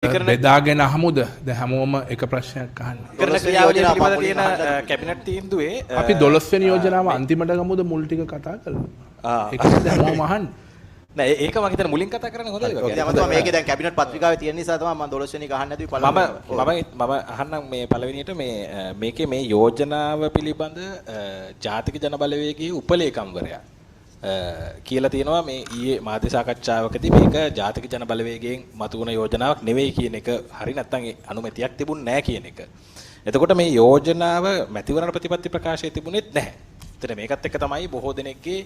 බෙදාගෙන අහමුද? දැන් හැමෝම එක ප්‍රශ්නයක් අහන්න. කරන ක්‍රියාවලිය පිළිබඳ තියෙන කැබිනට් තීන්දුවේ අපි 12 වෙනි යෝජනාව අන්තිමට ගමුද මුල් ටික කතා කරලා. ඒක හැමෝම අහන්න. නෑ ඒක මම හිතන මුලින් කතා කරන්නේ හොඳයි වගේ. ඔය තමයි මේකේ දැන් කැබිනට් පත්‍රිකාවේ තියෙන නිසා තමයි මම 12 වෙනි එක අහන්න නැතුව මම අහන්නම් මේ පළවෙනියට මේකේ මේ යෝජනාව පිළිබඳ ජාතික ජන බලවේගයේ උපලේකම්වරයා කියලා තියෙනවා මේ ඊයේ මාධ්‍ය සාකච්ඡාවකදී මේක ජාතික ජන බලවේගයෙන් මතුවන යෝජනාවක් නෙවෙයි කියන එක හරි නැත්නම් අනුමැතියක් තිබුණ නැහැ කියන එක. එතකොට මේ යෝජනාව මැතිවරණ ප්‍රතිපත්ති ප්‍රකාශයේ තිබුණෙත් නැහැ. එතන මේකත් එක්ක තමයි බොහෝ දෙනෙක්ගේ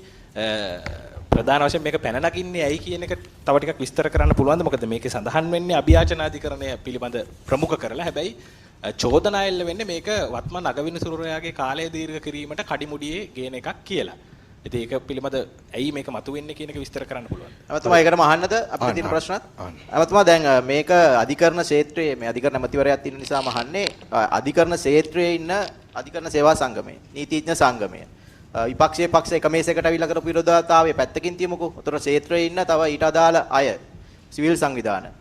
ප්‍රධාන වශයෙන් මේක පැන නගින්නේ ඇයි කියන එක තව ටිකක් විස්තර කරන්න පුළුවන්ද? මොකද මේකේ සඳහන් වෙන්නේ අභියාචනාධිකරණය පිළිබඳ ප්‍රමුඛ කරලා. හැබැයි චෝදනා එල්ල වෙන්නේ මේක වත්මන් අගවිනිසුරුවරයාගේ කාලය දීර්ඝ කිරීමට කඩිමුඩියේ ගේන එකක් කියලා. ඉතින් ඒක පිළිබඳ ඇයි මේක මතුවෙන්නේ කියන එක විස්තර කරන්න පුළුවන්. අවතුමා ඒකටම අහන්නද අපිට තියෙන ප්‍රශ්නත්? අවතුමා දැන් මේක අධිකරණ ක්ෂේත්‍රයේ මේ අධිකරණ මැතිවරයාත් ඉන්න නිසාම අහන්නේ අධිකරණ ක්ෂේත්‍රයේ ඉන්න අධිකරණ සේවා සංගමය, නීතිඥ සංගමය. විපක්ෂයේ පක්ෂ එක මේසයකට අවිලා කරපු විරෝධතාවය පැත්තකින් තියමුකෝ. උතර ක්ෂේත්‍රයේ ඉන්න තව ඊට අදාළ අය සිවිල් සංවිධාන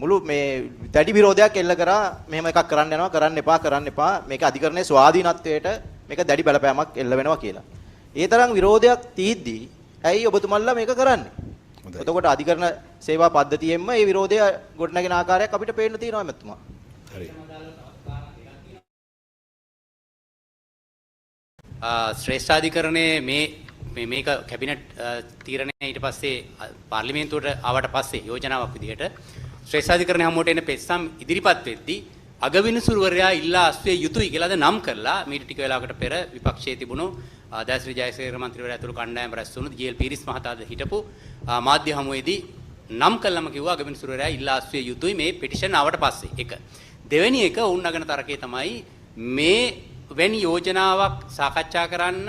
මුළු මේ දැඩි විරෝධයක් එල්ල කරා මෙහෙම එකක් කරන්න යනවා කරන්න එපා මේක අධිකරණයේ ස්වාධීනත්වයට මේක දැඩි බලපෑමක් එල්ල වෙනවා කියලා. ඒ තරම් විරෝධයක් තීද්දී ඇයි ඔබතුමන්ලා මේක කරන්නේ? එතකොට අධිකරණ සේවා පද්ධතියෙන්ම මේ විරෝධය ගොඩනගෙන ආකාරයක් අපිට පේන්න තියෙනවා මැතිතුමා. හරි. ශ්‍රේෂ්ඨාධිකරණයේ මේක කැබිනට් තීරණය ඊට පස්සේ පාර්ලිමේන්තුවට ආවට පස්සේ යෝජනාවක් විදිහට ශ්‍රේෂ්ඨාධිකරණය හැමෝට එන පෙත්සම් ඉදිරිපත් වෙද්දී අගවිනිසුරුවරයා ඉල්ලා අස්විය යුතුයි කියලාද නම් කරලා මීට ටික වෙලාවකට පෙර විපක්ෂයේ තිබුණු දයශ්‍රී ජයසේකර මන්ත්‍රීවරයා ඇතුළු කණ්ඩායම රැස් වුණු ජී.එල්. පීරිස් මහතාද හිටපු මාධ්‍ය හමුවේදී නම් කළම කිව්වා අගවිනිසුරුවරයා ඉල්ලා අස්විය යුතුයි මේ පෙටිෂන් ආවට පස්සේ. එක. දෙවෙනි එක වුන් නගන තරකේ තමයි මේ වැනි යෝජනාවක් සාකච්ඡා කරන්න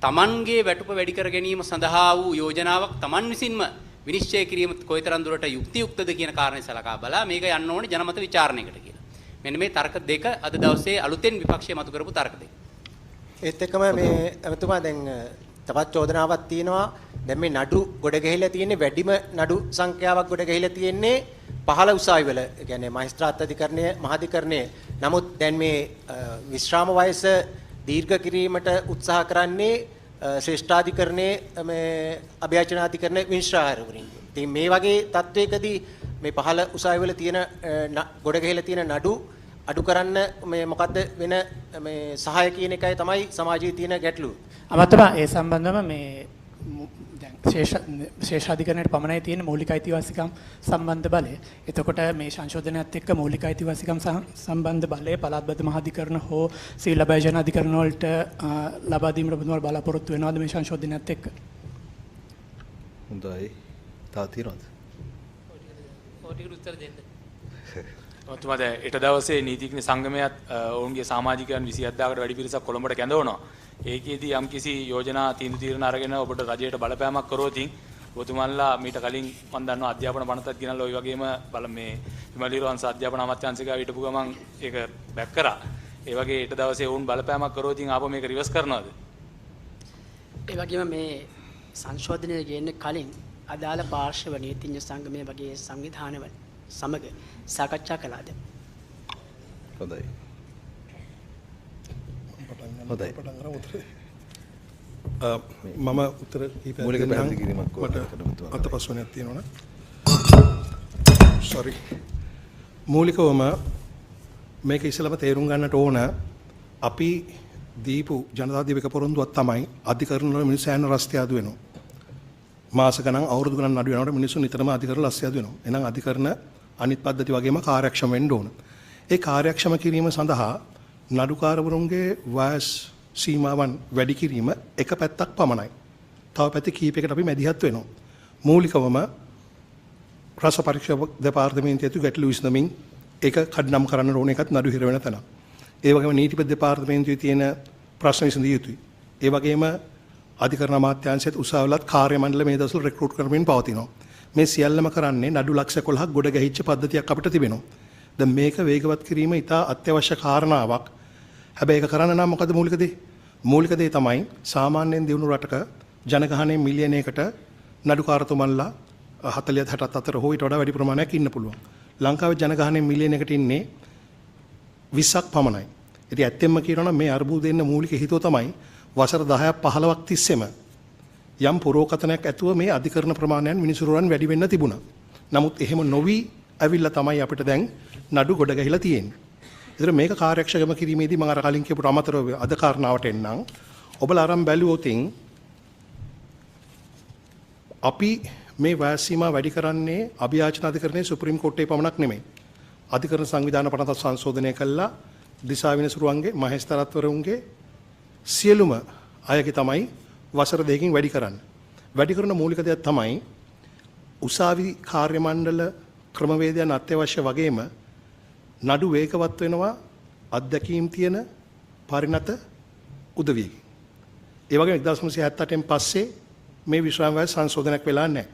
Tamanගේ වැටුප වැඩි කර ගැනීම සඳහා වූ යෝජනාවක් Taman විසින්ම විනිශ්චය කිරීම කොයිතරම් දුරට යුක්තියුක්තද කියන කාරණේ සලකා බලා මේක යන්න ඕනේ ජනමත විචාරණයකට කියලා. මෙන්න මේ තර්ක දෙක අද දවසේ අලුතෙන් විපක්ෂය මතු කරපු තර්ක දෙක. ඒත් එක්කම මේ එතුමා දැන් තවත් චෝදනාවක් තියෙනවා. දැන් මේ නඩු ගොඩ ගැහිලා තියෙන්නේ වැඩිම නඩු සංඛ්‍යාවක් ගොඩ ගැහිලා තියෙන්නේ පහළ උසාවිවල. ඒ කියන්නේ මහේස්ත්‍රාත් අධිකරණය මහාධිකරණය. නමුත් දැන් මේ විශ්‍රාම වයස දීර්ඝ කිරීමට උත්සාහ කරන්නේ ශ්‍රේෂ්ඨාධිකරණයේ මේ අභියාචනාධිකරණ විනිශ්චයවරින්. ඉතින් මේ වගේ තත්වයකදී මේ පහළ උසාවිවල තියෙන ගොඩ ගැහිලා තියෙන නඩු අඩු කරන්න මේ මොකද්ද වෙන මේ සහාය කියන එකයි තමයි සමාජයේ තියෙන ගැටලුව. අමතලා ඒ සම්බන්ධව මේ දැන් ශේෂාධිකරණයට පමණයි තියෙන මৌলিক අයිතිවාසිකම් සම්බන්ධ බලය. එතකොට මේ සංශෝධනයත් එක්ක මৌলিক අයිතිවාසිකම් සම්බන්ධ බලය පළාත්බද්ධ මහාධිකරණ හෝ සිවිල් අභියාචන අධිකරණ වලට ලබා දීමට ඔබතුමාලා බලාපොරොත්තු වෙනවද මේ සංශෝධනයත් එක්ක? හොඳයි. තා තියෙනවද? ඔටිකට උත්තර දෙන්න. ඔතුමාද ඊට දවසේ නීතිඥ සංගමයත් ඔවුන්ගේ සමාජිකයන් 27000කට වැඩි පිරිසක් කොළඹට කැඳවනවා. ඒකෙදී යම්කිසි යෝජනා තීන්දුව අරගෙන ඔබට රජයට බලපෑමක් කරොත් ඔබතුමාලා මීට කලින් මම දන්නවා අධ්‍යාපන පනතත් ගෙනල්ලා ওই වගේම මේ විමලිරවංශ අධ්‍යාපන අමාත්‍යාංශිකව හිටපු ගමන් ඒක බැක් කරා. ඒ වගේ ඊට දවසේ වුන් බලපෑමක් කරොත් ආපහු මේක රිවර්ස් කරනවද? ඒ වගේම මේ සංශෝධනය ගෙන්න කලින් අදාළ පාර්ශ්ව නීතිඥ සංගමය වගේ සංවිධානවල සමග සාකච්ඡා කළාද? හොඳයි. හොඳයි. මම උත්තර මූලික පැහැදිලි කිරීමක් අත ප්‍රශ්නයක් තියෙනවනේ. sorry. මූලිකවම මේක ඉස්සෙල්ලාම තේරුම් ගන්නට ඕන අපි දීපු ජනතා දිවික පොරොන්දුවක් තමයි අධිකරණ වල මිනිස්සු යන රස්තිය අඩු වෙනවා. මාස ගණන් අවුරුදු ගණන් අඩු වෙනකොට මිනිස්සු නිතරම අධිකරණ රස්තිය අඩු වෙනවා. එහෙනම් අධිකරණ අනිත් පද්ධති වගේම කාර්යක්ෂම වෙන්න ඕන. ඒ කාර්යක්ෂම කිරීම සඳහා නඩුකාරවරුන්ගේ වයස් සීමාවන් වැඩි කිරීම එක පැත්තක් පමණයි. තව පැති කීපයකට අපි මැදිහත් වෙනවා. මූලිකවම රස පරීක්ෂා දෙපාර්තමේන්තුවේ ඇතු ගැටලු විසඳමින් ඒක කඩනම් කරන්න ඕන එකත් නඩු හිර වෙන තැන. ඒ වගේම නීතිපති දෙපාර්තමේන්තුවේ තියෙන ප්‍රශ්න විසඳිය යුතුයි. ඒ වගේම අධිකරණ අමාත්‍යාංශයත් උසාවිලත් කාර්ය මණ්ඩල මේ දවස්වල රෙක්රූට් කරමින් පවතිනවා. මේ සියල්ලම කරන්නේ නඩු ලක්ෂ 11ක් ගොඩ ගැහිච්ච පද්ධතියක් අපිට තිබෙනවා. දැන් මේක වේගවත් කිරීම ඉතා අත්‍යවශ්‍ය කාරණාවක්. හැබැයි ඒක කරන්න නම් මොකද මූලික දේ? මූලික දේ තමයි සාමාන්‍යයෙන් දිනු රටක ජනගහනය මිලියනයකට නඩුකාරතුමන්ලා 40 60 අතර හෝ ඊට වඩා වැඩි ප්‍රමාණයක් ඉන්න පුළුවන්. ලංකාවේ ජනගහනය මිලියන එකට ඉන්නේ 20ක් පමණයි. ඉතින් ඇත්තෙන්ම කියනවා නම් මේ අර්බුදයෙන් මූලික හේතුව තමයි වසර 10ක් 15ක් තිස්සේම යම් පුරෝකතනයක් ඇතුව මේ අධිකරණ ප්‍රමාණයන් මිනිසුරුවන් වැඩි වෙන්න තිබුණා. නමුත් එහෙම නොවි ඇවිල්ලා තමයි අපිට දැන් නඩු ගොඩ ගැහිලා තියෙන්නේ. ඒතර මේක කාර්යක්ෂම කිරීමේදී මම අර කලින් කියපු අමතරව අද කාරණාවට එන්නම්. ඔබලා අරන් බැලුවොත් අපි මේ වයස් සීමා වැඩි කරන්නේ අභියාචන අධිකරණයේ සුප්‍රීම කෝර්ටේ පමණක් නෙමෙයි. අධිකරණ සංවිධාන පනත සංශෝධනය කළා දිසා විනිසුරුවන්ගේ මහේස්තරත්වරුන්ගේ සියලුම අයගේ තමයි වසර දෙකකින් වැඩි කරන්න. වැඩි කරන මූලික දෙයක් තමයි උසාවි කාර්ය මණ්ඩල ක්‍රමවේදයන් අත්‍යවශ්‍ය වගේම නඩු වේගවත් වෙනවා අත්දැකීම් තියෙන පරිණත උදවියකින්. ඒ වගේම 1978න් පස්සේ මේ විශ්‍රාම වයස සංශෝධනයක් වෙලා නැහැ.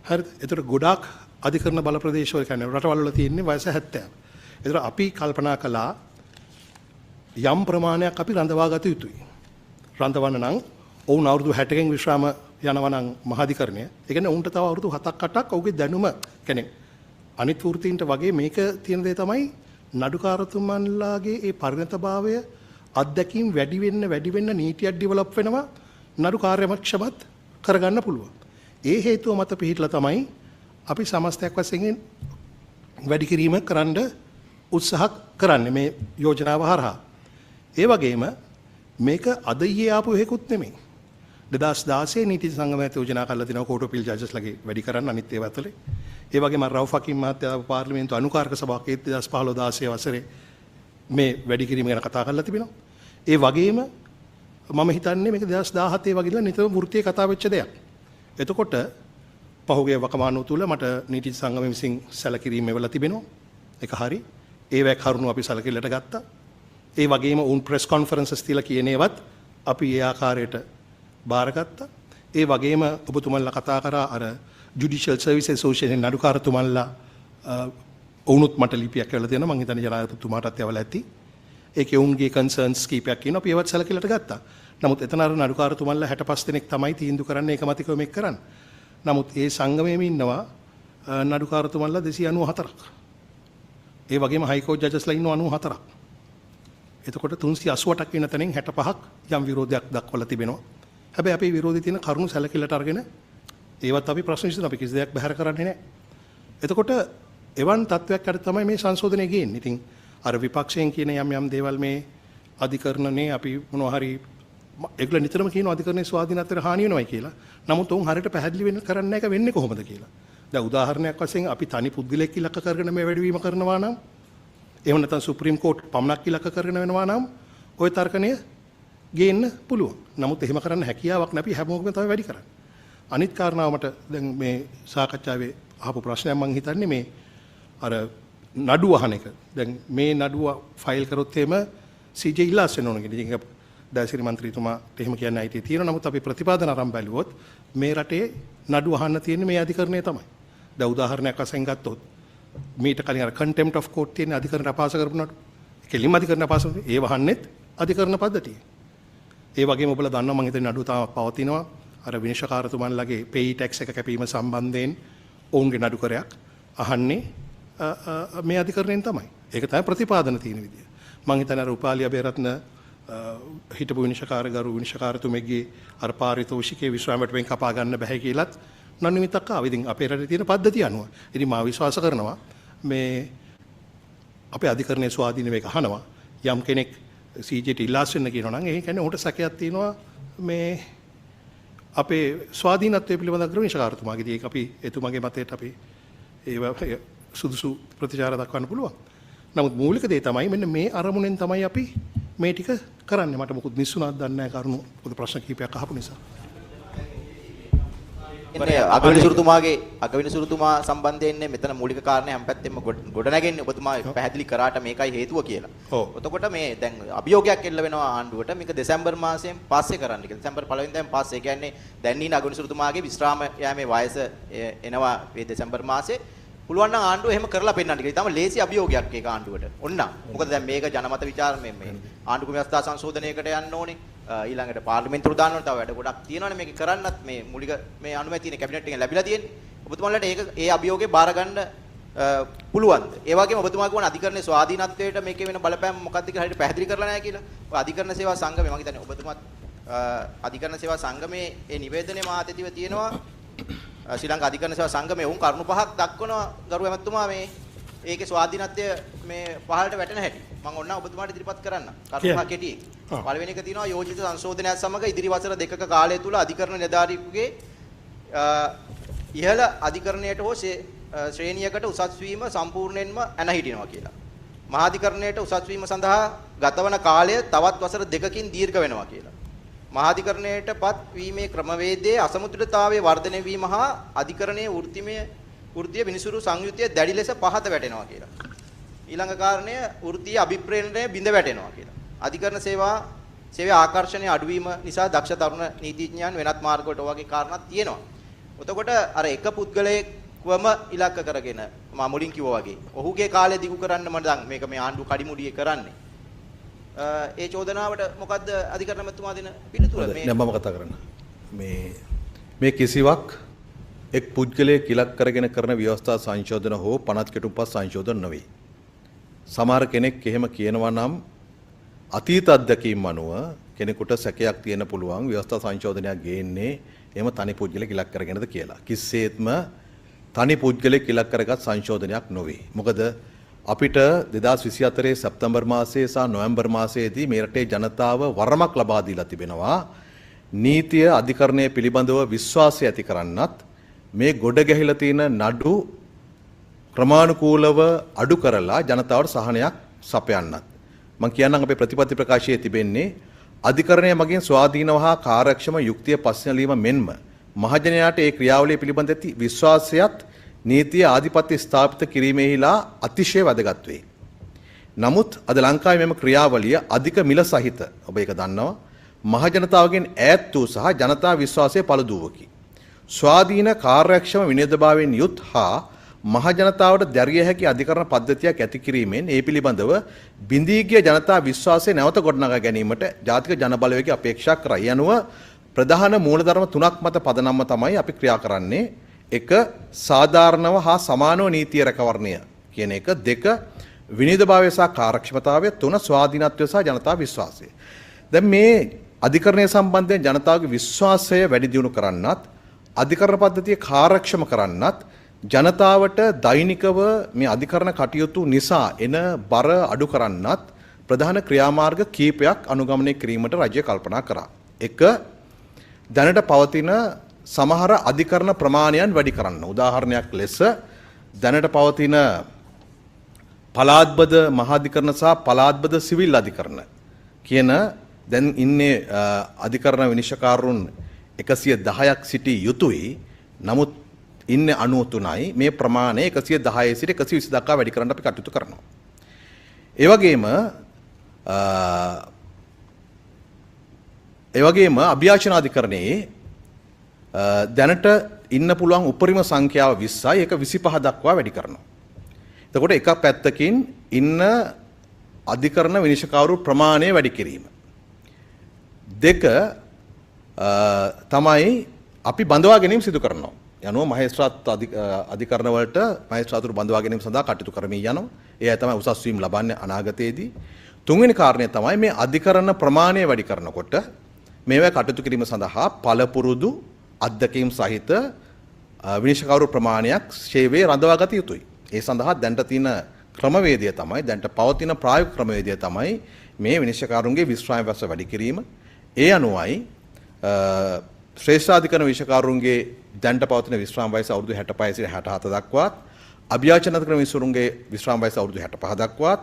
හරිද? ඒතර ගොඩාක් අධිකරණ බල ප්‍රදේශවල කියන්නේ රටවල් වල තියෙන්නේ වයස 70. ඒතර අපි කල්පනා කළා යම් ප්‍රමාණයක් අපි රඳවා ගත යුතුයි. රඳවන්න නම් ඔවුන් අවුරුදු 60කින් විශ්‍රාම යනවා නම් මහාධිකරණය. ඒ කියන්නේ උන්ට තව අවුරුදු 7ක් 8ක් ඔහුගේ දැනුම කියන්නේ අනිත් වෘත්තීන්ට වගේ මේක තියෙන දේ තමයි නඩුකාරතුමන්ලාගේ ඒ පරිණතභාවය අත්දැකීම් වැඩි වෙන්න නීතියක් ඩෙවලොප් වෙනවා නඩු කාර්යක්ෂමත් කරගන්න පුළුවන්. ඒ හේතුව මත පිහිටලා තමයි අපි සමස්තයක් වශයෙන් වැඩි කිරීම කරන්න උත්සාහ කරන්නේ මේ යෝජනාව හරහා. ඒ වගේම මේක අද ඊයේ ආපු එකකුත් නෙමෙයි. 2016 නීති සංගමයත් යෝජනා කරලා තිනවා කෝට් ඔෆ් අපීල් ජජස්ලාගේ වැඩි කරන්න අනිත් ඒවා ඇතුලේ. ඒ වගේම රවුෆ් හකීම් මහත්තයා පාර්ලිමේන්තු අනුකාරක සභාවක 2015 වසරේ මේ වැඩි කිරීම ගැන කතා කරලා තිබෙනවා. ඒ වගේම මම හිතන්නේ මේක 2017 වගේ ඉඳලා නිතරම වෘත්තීය කතා වෙච්ච දෙයක්. එතකොට පහුගිය වකවානුව තුල මට නීති සංගමය විසින් සැලකිරීම වෙලා තිබෙනවා. ඒක හරි. ඒවැ කරුණු අපි සැලකිල්ලට ගත්තා. ඒ වගේම උන් ප්‍රෙස් කොන්ෆරන්සස් තියලා කියන ඒවත් අපි ඒ ආකාරයට බාරගත්තා. ඒ වගේම ඔබතුමන්ලා කතා කරා අර ජුඩිෂල් සර්විස් ඇසෝසියේෂන් නඩුකාරතුමන්ලා වුණුත් මට ලිපියක් කරලා තියෙනවා. මම හිතන්නේ ජනාධිපතිතුමාටත් යවලා ඇති. ඒකේ උන්ගේ කන්සර්න්ස් කීපයක් කියනවා. අපි ඒවත් සැලකිල්ලට ගත්තා. නමුත් එතන අර නඩුකාරතුමන්ලා 65 දෙනෙක් තමයි තීන්දුව කරන්නේ ඒකමතිකව මේක කරන්න. නමුත් ඒ සංගමයේම ඉන්නවා නඩුකාරතුමන්ලා 294ක්. ඒ වගේම හයිකෝර්ට් ජජස්ලා ඉන්නවා 94ක්. එතකොට 388ක් වෙන තැනින් 65ක් යම් විරෝධයක් දක්වලා තිබෙනවා. හැබැයි අපේ විරෝධී තියෙන කරුණු සැලකිල්ලට අරගෙන ඒවත් අපි ප්‍රශ්න විසඳන අපි කිසි දෙයක් බැහැර කරන්නේ නැහැ. එතකොට එවන් තත්වයක් අර තමයි මේ සංශෝධනය ගේන්නේ. ඉතින් අර විපක්ෂයෙන් කියන යම් දේවල් මේ අධිකරණනේ අපි මොනවා හරි ඒගොල්ලෝ නිතරම කියනවා අධිකරණයේ ස්වාධීනත්වයට හානි වෙනවයි කියලා. නමුත් උන් හරියට පැහැදිලි වෙන්න කරන්නේ නැහැ. වෙන්නේ කොහොමද කියලා. දැන් උදාහරණයක් වශයෙන් අපි තනි පුද්ගලයෙක් ඉලක්ක කරගෙන මේ වැඩිවීම කරනවා නම් එහෙම නැත්නම් සුප්‍රීම කෝර්ට් පමණක් ඉලක්ක කරගෙන වෙනවා නම් ওই තර්කණය ගේන්න පුළුවන්. නමුත් එහෙම කරන්න හැකියාවක් නැපි හැමෝගෙම තමයි වැඩි කරන්නේ. අනිත් කාරණාව මට දැන් මේ සාකච්ඡාවේ අහපු ප්‍රශ්නයක් මම හිතන්නේ මේ අර නඩුව අහන එක. දැන් මේ නඩුව ෆයිල් කරොත් එහෙම CJ ඉල්ලාස් වෙන්න ඕන කියලා. ඉතින් දාසිරි මන්ත්‍රීතුමාට එහෙම කියන්න අයිතිය තියෙනවා. නමුත් අපි ප්‍රතිපාදන අරන් බැලුවොත් මේ රටේ නඩුව අහන්න තියෙන්නේ මේ අධිකරණය තමයි. දැන් උදාහරණයක් වශයෙන් ගත්තොත් මීට කලින් අර contempt of court තියෙන අධිකරණ අපහාස කරපු නඩු. කෙලින්ම අධිකරණ අපහාස ඒ වහන්නේත් අධිකරණ පද්ධතිය. ඒ වගේම ඔබලා දන්නවා මම හිතන්නේ නඩුව තාම පවතිනවා. අර විනිශ්චයකාරතුමන්ලගේ pay tax එක කැපීම සම්බන්ධයෙන් ඔවුන්ගේ නඩුකරයක් අහන්නේ මේ අධිකරණයෙන් තමයි. ඒක තමයි ප්‍රතිපාදන තියෙන විදිය. මම හිතන්නේ අර උපාලි අබේරත්න හිටපු විනිශ්චයකාරතුමෙක්ගේ අර පාරිතෝෂිකයේ විශ්‍රාමයට වෙන් කපා ගන්න බෑ කියලාත් නන්විතක් ආවා. ඉතින් අපේ රටේ තියෙන පද්ධතිය අනුව. ඉතින් මා විශ්වාස කරනවා මේ අපේ අධිකරණයේ ස්වාධීන මේක අහනවා. යම් කෙනෙක් CJට ඉල්ලාස් වෙන්න කියනවා නම් ඒ කියන්නේ උන්ට සැකයක් තියෙනවා මේ අපේ ස්වාධීනත්වය පිළිබඳව කරන විනිශ්චයකාරතුමාගේ. ඒක අපි එතුමාගේ මතයට අපි ඒ සුදුසු ප්‍රතිචාර දක්වන්න පුළුවන්. නමුත් මූලික දේ තමයි මෙන්න මේ අරමුණෙන් තමයි අපි මේ ටික කරන්නේ. මට මොකුත් මිස්සුණාද දන්නේ නැහැ කරුණු පොදු ප්‍රශ්න කිහිපයක් අහපු නිසා. අගවිනිසුරුතුමා සම්බන්ධයෙන් මෙතන මූලික කාරණේ හැම පැත්තෙම ගොඩ නැගෙන්නේ ඔබතුමා පැහැදිලි කරාට මේකයි හේතුව කියලා. එතකොට මේ දැන් අභියෝගයක් එල්ල වෙනවා ආණ්ඩුවට මේක දෙසැම්බර් මාසයෙන් පස්සේ කරන්න කියලා. දෙසැම්බර් 1 වෙනිදාන් පස්සේ. ඒ කියන්නේ දැන් ඉන්න අගවිනිසුරුතුමාගේ විශ්‍රාම යාමේ වයස එනවා මේ දෙසැම්බර් මාසේ. පුළුවන් නම් ආණ්ඩුව එහෙම කරලා පෙන්නන්න කියලා. ඊටම ලේසි අභියෝගයක් ඒක ආණ්ඩුවට. ඔන්න. මොකද දැන් මේක ජනමත විචාර මේ ආණ්ඩුක්‍රම ව්‍යවස්ථා සංශෝධනයකට යන්න ඕනේ. ඊළඟට පාර්ලිමේන්තුවට දාන්න ඕනේ. තව වැඩ ගොඩක් තියෙනවානේ මේක කරන්නත් මේ මූලික මේ අනුමැතිය තියෙන කැබිනට් එකෙන් ලැබිලා තියෙන්නේ. ඔබතුමාලට ඒක ඒ අභියෝගේ බාර ගන්න පුළුවන්ද? ඒ වගේම ඔබතුමා කියවන අධිකරණයේ ස්වාධීනත්වයට මේකේ වෙන බලපෑම මොකක්ද කියලා හරියට පැහැදිලි කරලා නැහැ කියලා. ඔය අධිකරණ සේවා සංගමය මම හිතන්නේ ඔබතුමාත් අධිකරණ සේවා සංගමයේ ඒ නිවේදනයේ මාතෘතිව තියෙනවා ශ්‍රී ලංකා අධිකරණ සේවා සංගමයේ උන් කරුණු පහක් දක්වනවා ගරු ඇමතුමා මේ ඒකේ ස්වාධීනත්වය මේ පහළට වැටෙන හැටි. මම ඕන ඔබතුමාට ඉදිරිපත් කරන්න. කරුණු පහ කෙටි. පළවෙනි එක තියෙනවා යෝජිත සංශෝධනයත් සමග ඉදිරි වසර දෙකක කාලය තුල අධිකරණ නිලධාරියෙකුගේ ඉහළ අධිකරණයට හෝ ශ්‍රේණියකට උසස් වීම සම්පූර්ණයෙන්ම ඇන හිටිනවා කියලා. මහාධිකරණයට උසස් වීම සඳහා ගතවන කාලය තවත් වසර දෙකකින් දීර්ඝ වෙනවා කියලා. මහාධිකරණයටපත් වීමේ ක්‍රමවේදයේ අසමතුලිතතාවයේ වර්ධනය වීම හා අධිකරණයේ වෘත්තීය විනිසුරු සංයුතිය දැඩි ලෙස පහත වැටෙනවා කියලා. ඊළඟ කාරණය වෘත්තීය අභිප්‍රේරණය බිඳ වැටෙනවා කියලා. අධිකරණ සේවයේ ආකර්ෂණය අඩුවීම නිසා දක්ෂ තරුණ නීතිඥයන් වෙනත් මාර්ගවලට වගේ කාරණා තියෙනවා. එතකොට අර එක පුද්ගලයෙක්වම ඉලක්ක කරගෙන මම මුලින් කිව්වා වගේ ඔහුගේ කාලය දිගු කරන්න මම දැන් මේක මේ ආණ්ඩු කඩිමුඩියේ කරන්නේ. ඒ චෝදනාවට මොකද්ද අධිකරණ මැතිතුමා දෙන පිළිතුර? මම කතා කරන්න. මේ කිසිවක් එක් පුද්ගලයෙක් ඉලක්ක කරගෙන කරන ව්‍යවස්ථා සංශෝධන හෝ පනත් කෙටුම්පත් සංශෝධන නොවේ. සමහර කෙනෙක් එහෙම කියනවා නම් අතීත අත්දැකීම් අනුව කෙනෙකුට සැකයක් තියෙන පුළුවන් ව්‍යවස්ථා සංශෝධනයක් ගේන්නේ එහෙම තනි පුද්ගලෙක් ඉලක්ක කරගෙනද කියලා. කිසිසේත්ම තනි පුද්ගලෙක් ඉලක්ක කරගත් සංශෝධනයක් නොවේ. මොකද අපිට 2024 සැප්තැම්බර් මාසයේ සහ නොවැම්බර් මාසයේදී මේ රටේ ජනතාව වරමක් ලබා දීලා තිබෙනවා. නීතිය අධිකරණය පිළිබඳව විශ්වාසය ඇති කරන්නත් මේ ගොඩ ගැහිලා තියෙන නඩු ක්‍රමානුකූලව අඩු කරලා ජනතාවට සහනයක් සපයන්නත්. මම කියන්නම් අපේ ප්‍රතිපත්ති ප්‍රකාශයේ තිබෙන්නේ අධිකරණය මගින් ස්වාධීනව හා කාර්යක්ෂම යුක්තිය පස්සෙනලීම මෙන්ම මහජනයාට ඒ ක්‍රියාවලිය පිළිබඳ ඇති විශ්වාසයත් නීතිය ආධිපත්‍ය ස්ථාපිත කිරීමෙහිලා අතිශය වැදගත් වේ. නමුත් අද ලංකාවේ මෙම ක්‍රියාවලිය අධික මිල සහිත ඔබ ඒක දන්නවා මහජනතාවගෙන් ඈත් වූ සහ ජනතා විශ්වාසය පළුදුවකි. ස්වාධීන කාර්යක්ෂම විනෝදභාවයෙන් යුත් හා මහජනතාවට දැරිය හැකි අධිකරණ පද්ධතියක් ඇති කිරීමෙන් ඒ පිළිබඳව බිඳී ගිය ජනතා විශ්වාසය නැවත ගොඩනගා ගැනීමට ජාතික ජනබලවේගය අපේක්ෂා කරයි. ඒ අනුව ප්‍රධාන මූලධර්ම තුනක් මත පදනම්ව තමයි අපි ක්‍රියා කරන්නේ. එක සාධාරණව හා සමානව නීතිය රැකවරණය කියන එක. දෙක විනෝදභාවය සහ කාර්යක්ෂමතාවය. තුන ස්වාධීනත්වය සහ ජනතා විශ්වාසය. දැන් මේ අධිකරණය සම්බන්ධයෙන් ජනතාවගේ විශ්වාසය වැඩි දියුණු කරන්නත් අධිකරණ පද්ධතිය කාර්යක්ෂම කරන්නත් ජනතාවට දෛනිකව මේ අධිකරණ කටයුතු නිසා එන බර අඩු කරන්නත් ප්‍රධාන ක්‍රියාමාර්ග කීපයක් අනුගමනය කිරීමට රජය කල්පනා කරා. එක දැනට පවතින සමහර අධිකරණ ප්‍රමාණයන් වැඩි කරන්න. උදාහරණයක් ලෙස දැනට පවතින පළාත්බද මහාධිකරණ සහ පළාත්බද සිවිල් අධිකරණ කියන දැන් ඉන්නේ අධිකරණ විනිශ්චයකාරුන් 110ක් සිටි යුතුයි. නමුත් ඉන්නේ 93යි. මේ ප්‍රමාණය 110 සිට 120 දක්වා වැඩි කරන්න අපි කටයුතු කරනවා. ඒ වගේම අභ්‍යාචනාධිකරණයේ දැනට ඉන්න පුළුවන් උපරිම සංඛ්‍යාව 20යි. ඒක 25 දක්වා වැඩි කරනවා. එතකොට එක පැත්තකින් ඉන්න අධිකරණ විනිශ්චයකාරු ප්‍රමාණය වැඩි කිරීම. දෙක තමයි අපි බඳවා ගැනීම සිදු කරනවා. යනුව මහේස්ත්‍රාත් අධිකරණ වලට මහේස්ත්‍රාතුරු බඳවා ගැනීම සඳහා කටයුතු කරමින් යනවා. ඒ අය තමයි උසස් වීම ලබන්නේ අනාගතයේදී. තුන්වෙනි කාරණය තමයි මේ අධිකරණ ප්‍රමාණය වැඩි කරනකොට මේවා කටයුතු කිරීම සඳහා පළපුරුදු අධ්‍යක්ීම් සහිත විනිශ්චයකාරු ප්‍රමාණයක් සේවයේ රඳවා ගත යුතුයි. ඒ සඳහා දැනට තියෙන ක්‍රමවේදය තමයි දැනට පවතින ප්‍රායෝගික ක්‍රමවේදය තමයි මේ විනිශ්චයකාරුන්ගේ විශ්‍රාම වයස වැඩි කිරීම. ඒ අනුවයි ශ්‍රේෂ්ඨාධිකරණ විනිශ්චයකාරුන්ගේ දැනට පවතින විශ්‍රාම වයස අවුරුදු 65 සිට 67 දක්වාත් අභ්‍යාචනාධිකරණ විනිශ්චයකාරුන්ගේ විශ්‍රාම වයස අවුරුදු 65 දක්වාත්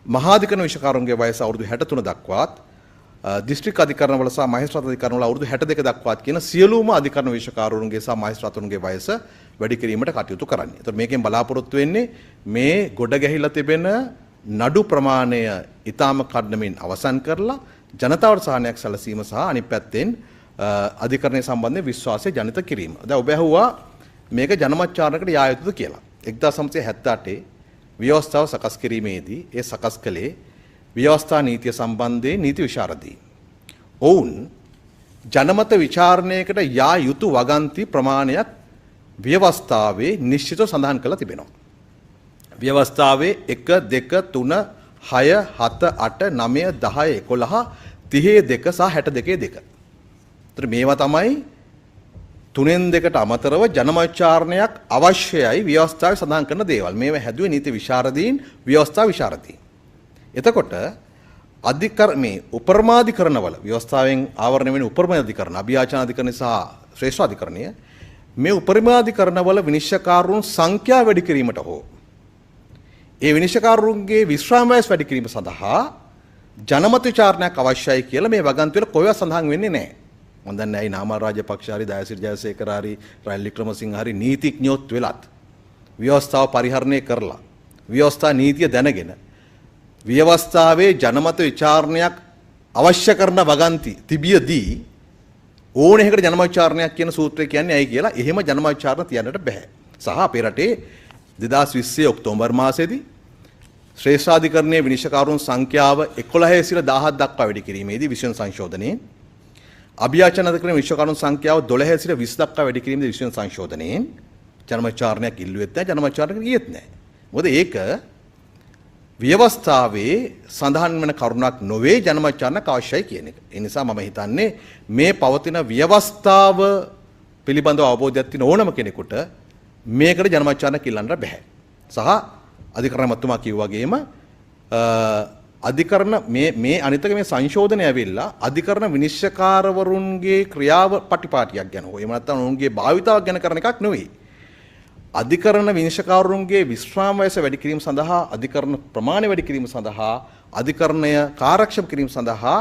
මහාධිකරණ විනිශ්චයකාරුන්ගේ වයස අවුරුදු 63 දක්වාත් දිස්ත්‍රික් අධිකරණවල සහ මහේස්ත්‍රාත් අධිකරණවල අවුරුදු 62 දක්වාත් කියන සියලුම අධිකරණ විනිශ්චයකාරුන්ගේ සහ මහේස්ත්‍රාතුන්ගේ වයස වැඩි කිරීමට කටයුතු කරන්නේ. ඒතර මේකෙන් බලාපොරොත්තු වෙන්නේ මේ ගොඩ ගැහිලා තිබෙන නඩු ප්‍රමාණය ඊටාම කඩනමින් අවසන් කරලා ජනතාවට සහනයක් සැලසීම සහ අනිත් පැත්තෙන් අධිකරණය සම්බන්ධයෙන් විශ්වාසය ජනිත කිරීම. දැන් ඔබ ඇහුවා මේක ජනමත්චාරණයකට යා යුතුද කියලා. 1978 ව්‍යවස්ථාව සකස් කිරීමේදී ඒ සකස් කළේ ව්‍යවස්ථා නීතිය සම්බන්ධයෙන් නීති විශාරදීන්. ඔවුන් ජනමත විචාරණයකට යා යුතු වගන්ති ප්‍රමාණයක් ව්‍යවස්ථාවේ නිශ්චිතව සඳහන් කරලා තිබෙනවා. ව්‍යවස්ථාවේ 1 2 3 6 7 8 9 10 11 32 සහ 62 2. ඒතර මේවා තමයි 3න් 2ට අමතරව ජනමච්චාරණයක් අවශ්‍යයි ව්‍යවස්ථාවේ සඳහන් කරන දේවල්. මේවා හැදුවේ නීති විශාරදීන්, ව්‍යවස්ථා විශාරදීන්. එතකොට මේ උපරිමාධිකරණවල ව්‍යවස්ථාවෙන් ආවරණය වෙන උපරිමාධිකරණ, අභියාචනාධිකරණ සහ ශ්‍රේෂ්ඨාධිකරණය මේ උපරිමාධිකරණවල විනිශ්චයකාරුන් සංඛ්‍යාව වැඩි කිරීමට හෝ ඒ විනිශ්චයකාරුන්ගේ විශ්‍රාම වයස වැඩි කිරීම සඳහා ජනමත විචාරණයක් අවශ්‍යයි කියලා මේ වගන්තිවල කොහෙවත් සඳහන් වෙන්නේ නැහැ. මම දන්නේ ඇයි නාමල් රාජපක්ෂ හරි දයසිරි ජයසේකර හරි රනිල් වික්‍රමසිංහ හරි නීතිඥයොත් වෙලත් ව්‍යවස්ථාව පරිහරණය කරලා ව්‍යවස්ථා නීතිය දැනගෙන ව්‍යවස්ථාවේ ජනමත විචාරණයක් අවශ්‍ය කරන වගන්ති තිබියදී ඕනෙකට ජනමත විචාරණයක් කියන සූත්‍රය කියන්නේ ඇයි කියලා එහෙම ජනමත විචාරණ තියන්නට බෑ. සහ අපේ රටේ 2020 ඔක්තෝබර් මාසයේදී ශ්‍රේෂ්ඨාධිකරණයේ විනිශ්චයකාරුන් සංඛ්‍යාව 11 සිට 17 දක්වා වැඩි කිරීමේදී විශ්ව සංශෝධනයේ අභියාචනාධිකරණයේ විනිශ්චයකාරුන් සංඛ්‍යාව 12 සිට 20 දක්වා වැඩි කිරීමේදී විශ්ව සංශෝධනයේ ජනමත විචාරණයක් ඉල්ලුවෙත් නැහැ, ජනමත විචාරණයක් ගියෙත් නැහැ. මොකද ඒක ව්‍යවස්ථාවේ සඳහන් වෙන කරුණක් නොවේ ජනමත විචාරණයක් අවශ්‍යයි කියන එක. ඒ නිසා මම හිතන්නේ මේ පවතින ව්‍යවස්ථාව පිළිබඳව අවබෝධයක් තියෙන ඕනම කෙනෙකුට මේකට ජනමත විචාරණයක් ඉල්ලන්න බෑ. සහ අධිකරණ මතුමා කිව්වා වගේම අධිකරණ මේ අනිතක මේ සංශෝධනය ඇවිල්ලා අධිකරණ විනිශ්චයකාරවරුන්ගේ ක්‍රියාව පටිපාටියක් ගැන හෝ එහෙම නැත්නම් ඔවුන්ගේ භාවිතාවක් ගැන කරන එකක් නෙවෙයි. අධිකරණ විනිශ්චයකාරවරුන්ගේ විශ්‍රාම වයස වැඩි කිරීම සඳහා අධිකරණ ප්‍රමාණය වැඩි කිරීම සඳහා අධිකරණය කාර්යක්ෂම කිරීම සඳහා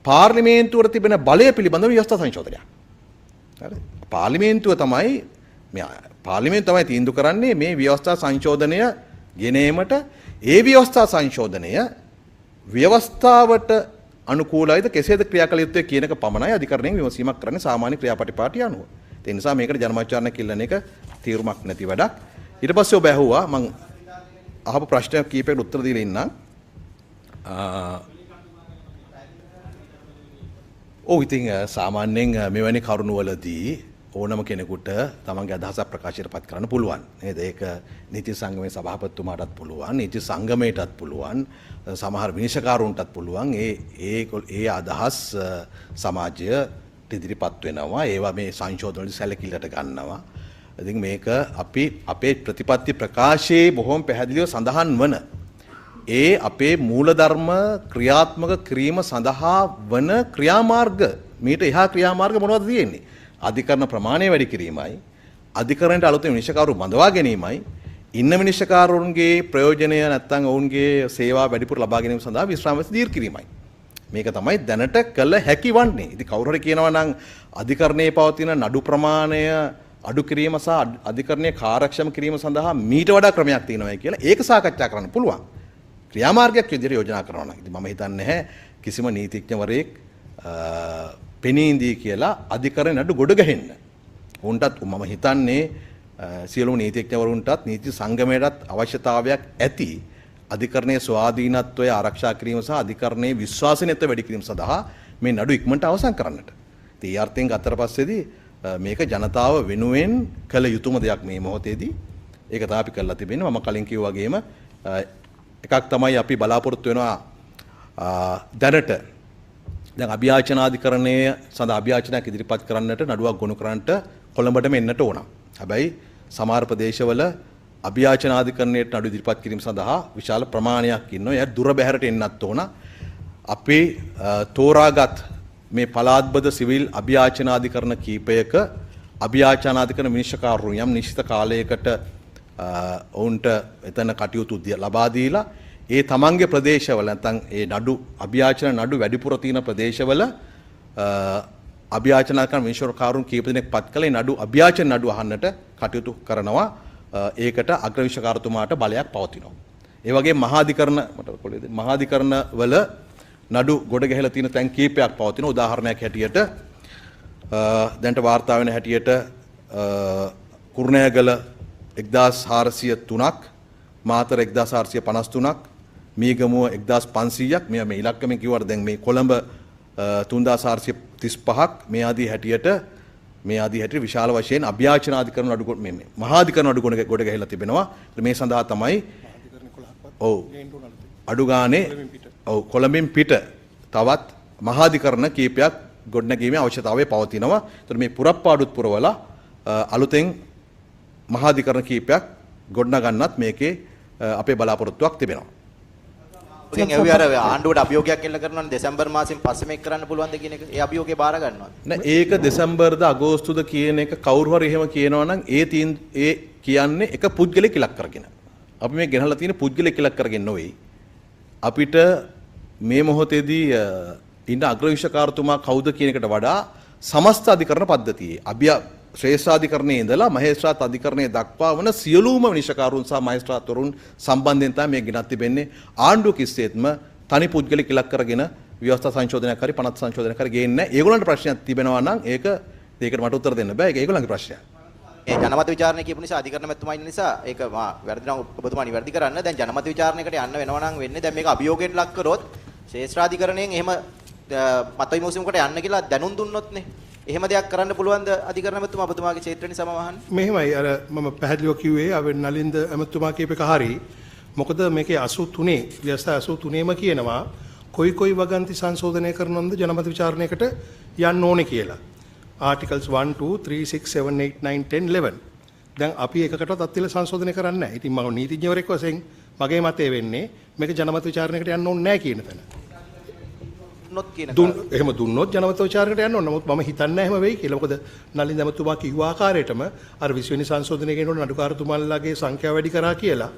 පාර්ලිමේන්තුවට තිබෙන බලය පිළිබඳව ව්‍යවස්ථා සංශෝධනයක්. හරි. පාර්ලිමේන්තුව තමයි පාර්ලිමේන්තුව තමයි තීන්දුව කරන්නේ මේ ව්‍යවස්ථා සංශෝධනය ගෙනීමට. ඒ ව්‍යවස්ථා සංශෝධනය ව්‍යවස්ථාවට අනුකූලයිද කෙසේද ක්‍රියා කළ යුත්තේ කියන එක පමණයි අධිකරණයෙන් විමසීමක් කරන්නේ සාමාන්‍ය ක්‍රියාපටිපාටි අනුව. ඒ නිසා මේකට ජනමත විචාරණයක් ඉල්ලන එක තීරුමක් නැති වැඩක්. ඊට පස්සේ ඔබ ඇහුවා මම අහපු ප්‍රශ්න කීපයකට උත්තර දීලා ඉන්නම්. ඔව් ඉතින් සාමාන්‍යයෙන් මෙවැනි කරුණවලදී ඕනම කෙනෙකුට තමන්ගේ අදහසක් ප්‍රකාශයට පත් කරන්න පුළුවන්. නේද? ඒක නීති සංගමයේ සභාපතිතුමාටත් පුළුවන්, නීති සංගමයටත් පුළුවන්, සමහර විනිශ්චයකාරුන්ටත් පුළුවන්. ඒ අදහස් සමාජය ඉදිරිපත් වෙනවා. ඒවා මේ සංශෝධන වල සැලකිල්ලට ගන්නවා. ඉතින් මේක අපි අපේ ප්‍රතිපත්ති ප්‍රකාශයේ බොහොම පැහැදිලිව සඳහන් වන අපේ මූලධර්ම ක්‍රියාත්මක කිරීම සඳහා වන ක්‍රියාමාර්ග මීට එහා ක්‍රියාමාර්ග මොනවද තියෙන්නේ? අධිකරණ ප්‍රමාණය වැඩි කිරීමයි, අධිකරණයට අලුතෙන් විනිශ්චයකාරු බඳවා ගැනීමයි, ඉන්න විනිශ්චයකාරුන්ගේ ප්‍රයෝජනය නැත්නම් ඔවුන්ගේ සේවා වැඩිපුර ලබා ගැනීම සඳහා විශ්‍රාම වයස දීර්ඝ කිරීමයි. මේක තමයි දැනට කළ හැකි වන්නේ. ඉතින් කවුරු හරි කියනවා නම් අධිකරණයේ පවතින නඩු ප්‍රමාණය අඩු කිරීම සහ අධිකරණයේ කාර්යක්ෂම කිරීම සඳහා මීට වඩා ක්‍රමයක් තියෙනවා කියලා ඒක සාකච්ඡා කරන්න පුළුවන්. ක්‍රියාමාර්ගයක් විදිහට යෝජනා කරනවා නම්. ඉතින් මම හිතන්නේ නැහැ කිසිම නීතිඥවරයෙක් පෙනී ඉඳී කියලා අධිකරණ නඩු ගොඩ ගහෙන්න. උන්ටත් මම හිතන්නේ සියලුම නීතිඥවරුන්ටත් නීති සංගමයටත් අවශ්‍යතාවයක් ඇති අධිකරණයේ ස්වාධීනත්වය ආරක්ෂා කිරීම සහ අධිකරණයේ විශ්වාසනීයත්වය වැඩි කිරීම සඳහා මේ නඩු ඉක්මනට අවසන් කරන්නට. ඉතින් ඒ අර්ථයෙන් ගත්තට පස්සේදී මේක ජනතාව වෙනුවෙන් කළ යුතුම දෙයක් මේ මොහොතේදී. ඒක තමයි අපි කරලා තිබෙන්නේ. මම කලින් කිව්වා වගේම එකක් තමයි අපි බලාපොරොත්තු වෙනවා දැනට දැන් අභියාචනාධිකරණයේ සඳහා අභියාචනයක් ඉදිරිපත් කරන්නට නඩුවක් ගොනු කරන්නට කොළඹටම එන්නට ඕන. හැබැයි සමහර ප්‍රදේශවල අභියාචනාධිකරණයට නඩු ඉදිරිපත් කිරීම සඳහා විශාල ප්‍රමාණයක් ඉන්නවා. ඒ දුර බැහැරට එන්නත් ඕන. අපේ තෝරාගත් මේ පළාත්බද සිවිල් අභියාචනාධිකරණ කීපයක අභියාචනාධිකරණ විනිශ්චයකාරු යම් නිශ්චිත කාලයකට ඔවුන්ට එතන කටයුතු ලබා දීලා ඒ තමන්ගේ ප්‍රදේශවල නැත්නම් ඒ නඩු අභියාචන නඩු වැඩිපුර තියෙන ප්‍රදේශවල අභියාචනාධිකරණ විනිශ්චයකාරුන් කීප දෙනෙක් පත් කළේ නඩු අභියාචන නඩු අහන්නට කටයුතු කරනවා. ඒකට අග්‍ර විනිශ්චයකාරතුමාට බලයක් පවතිනවා. ඒ වගේ මහාධිකරණ වල නඩු ගොඩ ගැහිලා තියෙන තැන් කීපයක් පවතින. උදාහරණයක් හැටියට දැන්ට වාර්තා වෙන හැටියට කුරුණෑගල 1403ක්, මාතර 1453ක්, මීගමුව 1500ක්. මේ ඉලක්කමෙන් කිව්වට දැන් මේ කොළඹ 3435ක් මේ ආදී හැටියට මේ ආදී හැටියට විශාල වශයෙන් අභ්‍යාචනාධිකරණ අඩු මේ මහාධිකරණ අඩු ගොඩ ගැහිලා තිබෙනවා. මේ සඳහා තමයි ඔව් අඩු ගානේ ඔව් කොළඹින් පිට තවත් මහාධිකරණ කීපයක් ගොඩනැගීමේ අවශ්‍යතාවය පවතිනවා. ඒතර මේ පුරප්පාඩුත් පුරවලා අලුතෙන් මහාධිකරණ කීපයක් ගොඩනගන්නත් මේකේ අපේ බලාපොරොත්තුවක් තිබෙනවා. ඉතින් ඒ විතර ආණ්ඩුවට අභියෝගයක් එල්ල කරනවානේ දෙසැම්බර් මාසෙන් පස්සේ මේක කරන්න පුළුවන්ද කියන එක. ඒ අභියෝගේ බාර ගන්නවද? නෑ ඒක දෙසැම්බර්ද අගෝස්තුද කියන එක කවුරු හරි එහෙම කියනවා නම් ඒ කියන්නේ එක පුද්ගලෙක් ඉලක්ක කරගෙන. අපි මේ ගෙනහලා තියෙන පුද්ගලෙක් ඉලක්ක කරගෙන නෙවෙයි. අපිට මේ මොහොතේදී ඉන්න අග්‍රවිශකාරතුමා කවුද කියන එකට වඩා සමස්ත අධිකරණ පද්ධතියේ ශ්‍රේෂ්ඨාධිකරණයේ ඉඳලා මහේස්ත්‍රාත් අධිකරණයේ දක්වා වන සියලුම විනිශ්චයකාරුන් සහ මහේස්ත්‍රාත්වරුන් සම්බන්ධයෙන් තමයි මේ ගෙනත් තිබෙන්නේ. ආණ්ඩුව කිසිසේත්ම තනි පුද්ගලික ඉලක්ක කරගෙන ව්‍යවස්ථා සංශෝධනයක් හරි පනත් සංශෝධනයක් හරි ගේන්නේ නැහැ. ඒගොල්ලන්ට ප්‍රශ්නයක් තිබෙනවා නම් ඒකට මට උත්තර දෙන්න බෑ. ඒක ඒගොල්ලන්ගේ ප්‍රශ්නයක්. මේ ජනමත විචාරණය කියපු නිසා අධිකරණ මැතිතුමා ඉන්න නිසා ඒක මා වැරදි නම් ඔබතුමා නිවැරදි කරන්න. දැන් ජනමත විචාරණයකට යන්න වෙනවා නම් වෙන්නේ දැන් මේක අභියෝගයට ලක් කරොත් ශ්‍රේෂ්ඨාධිකරණයෙන් එහෙම මත විමසුමකට යන්න කියලා දැනුම් දුන්නොත්නේ. එහෙම දෙයක් කරන්න පුළුවන්ද අධිකරණ මැතිතුමා ඔබතුමාගේ ක්ෂේත්‍ර නිසා මම අහන්නේ. මෙහෙමයි අර මම පැහැදිලිව කිව්වේ අවෙන් නලින්ද ඇමතුමා කියප එක හරි. මොකද මේකේ 83 ව්‍යවස්ථා 83ම කියනවා කොයි වගන්ති සංශෝධනය කරනවද ජනමත විචාරණයකට යන්න ඕනේ කියලා. ආටිකල්ස් 1 2 3 6 7 8 9 10 11. දැන් අපි එකකටවත් අත්තිල සංශෝධනය කරන්නේ නැහැ. ඉතින් මම නීතිඥවරයෙක් වශයෙන් මගේ මතය වෙන්නේ මේක ජනමත විචාරණයකට යන්න ඕනේ නැහැ කියන තැන. එහෙම දුන්නොත් ජනමත විචාරණයට යන්න ඕන. නමුත් මම හිතන්නේ එහෙම වෙයි කියලා. මොකද නලින් ඇමතුමා කිව්ව ආකාරයටම අර 20 වෙනි සංශෝධනය කියනකොට නඩුකාරතුමාලාගේ සංඛ්‍යාව වැඩි කරා කියලා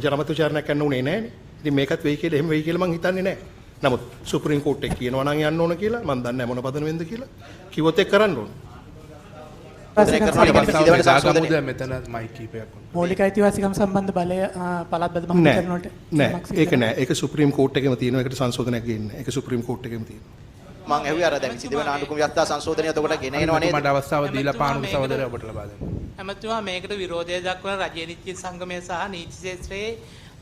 ජනමත විචාරණයක් යන්න උනේ නැහැනේ. ඉතින් මේකත් වෙයි කියලා එහෙම වෙයි කියලා මම හිතන්නේ නැහැ. නමුත් සුප්‍රීම කෝට් එක කියනවා නම් යන්න ඕන කියලා මම දන්නේ නැහැ මොන පදනමෙන්ද කියලා. කිව්වොත් ඒක කරන්න ඕන. මූලික අයිතිවාසිකම් සම්බන්ධ බලය පළාත් බද මහාධිකරණ වලට නෑ ඒක නෑ. ඒක සුප්‍රීම කෝට් එකේම තියෙනවා. ඒකට සංශෝධනයක් ගේන්නේ. ඒක සුප්‍රීම කෝට් එකේම තියෙනවා. මම ඇහුවේ අර දැන් සිදුවෙන ආණ්ඩුක්‍රම ව්‍යවස්ථා සංශෝධනය එතකොට ගෙන එනවා නේද? මට අවස්ථාව දීලා පාණු සහෝදරය ඔබට ලබා දෙන්න. ඇමතුමා මේකට විරෝධය දක්වන රජයේ නීති සංගමය සහ නීති ශාස්ත්‍රයේ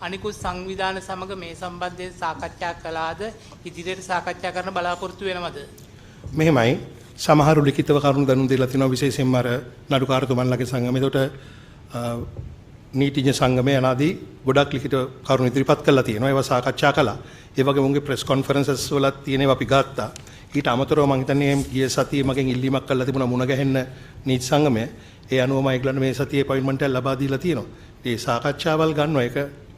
අනිකුත් සංවිධාන සමග මේ සම්බන්ධයෙන් සාකච්ඡා කළාද? ඉදිරියට සාකච්ඡා කරන්න බලාපොරොත්තු වෙනවද? මෙහෙමයි සමහරු ලිඛිතව කරුණු දැනුම් දීලා තිනවා විශේෂයෙන්ම අර නඩුකාරතුමන්ලගේ සංගමය. ඒකට නීතිඥ සංගමය යනාදී ගොඩක් ලිඛිත කරුණු ඉදිරිපත් කළා තියෙනවා. ඒවා සාකච්ඡා කළා. ඒ වගේම උන්ගේ ප්‍රෙස් කොන්ෆරන්සස් වලත් තියෙනවා අපි ගත්තා. ඊට අමතරව මම හිතන්නේ ගිය සතියේ මගෙන් ඉල්ලීමක් කළා තිබුණා මුණ ගැහෙන්න නීති සංගමය. ඒ අනුව මම ඒගොල්ලන්ට මේ සතියේ අපොයින්ට්මන්ට් එක ලබා දීලා තියෙනවා. ඒ සාකච්ඡාවල් ගන්නවා. ඒක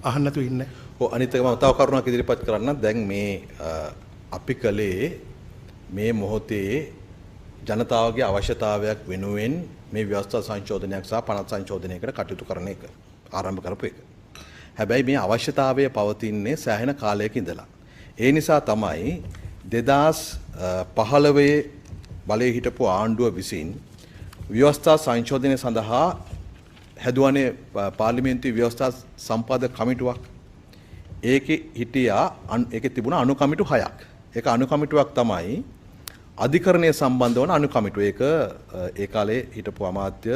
අහන්න නැතුව ඉන්නේ. ඔව් අනිත් එක මම තව කරුණක් ඉදිරිපත් කරන්න. දැන් මේ අපි කලේ මේ මොහොතේ ජනතාවගේ අවශ්‍යතාවයක් වෙනුවෙන් මේ ව්‍යවස්ථා සංශෝධනයක් සහ පනත් සංශෝධනයකට කටයුතු කරන එක ආරම්භ කරපු එක. හැබැයි මේ අවශ්‍යතාවය පවතින්නේ සෑහෙන කාලයක ඉඳලා. ඒ නිසා තමයි 2015 බලයේ හිටපු ආණ්ඩුව විසින් ව්‍යවස්ථා සංශෝධනය සඳහා හැදුවනේ පාර්ලිමේන්තුවේ ව්‍යවස්ථා සම්පාදක කමිටුවක්. ඒකේ හිටියා ඒකේ තිබුණා අනු කමිටු 6ක්. ඒක අනු කමිටුවක් තමයි අධිකරණය සම්බන්ධ වන අනු කමිටුව. ඒක ඒ කාලේ හිටපු අමාත්‍ය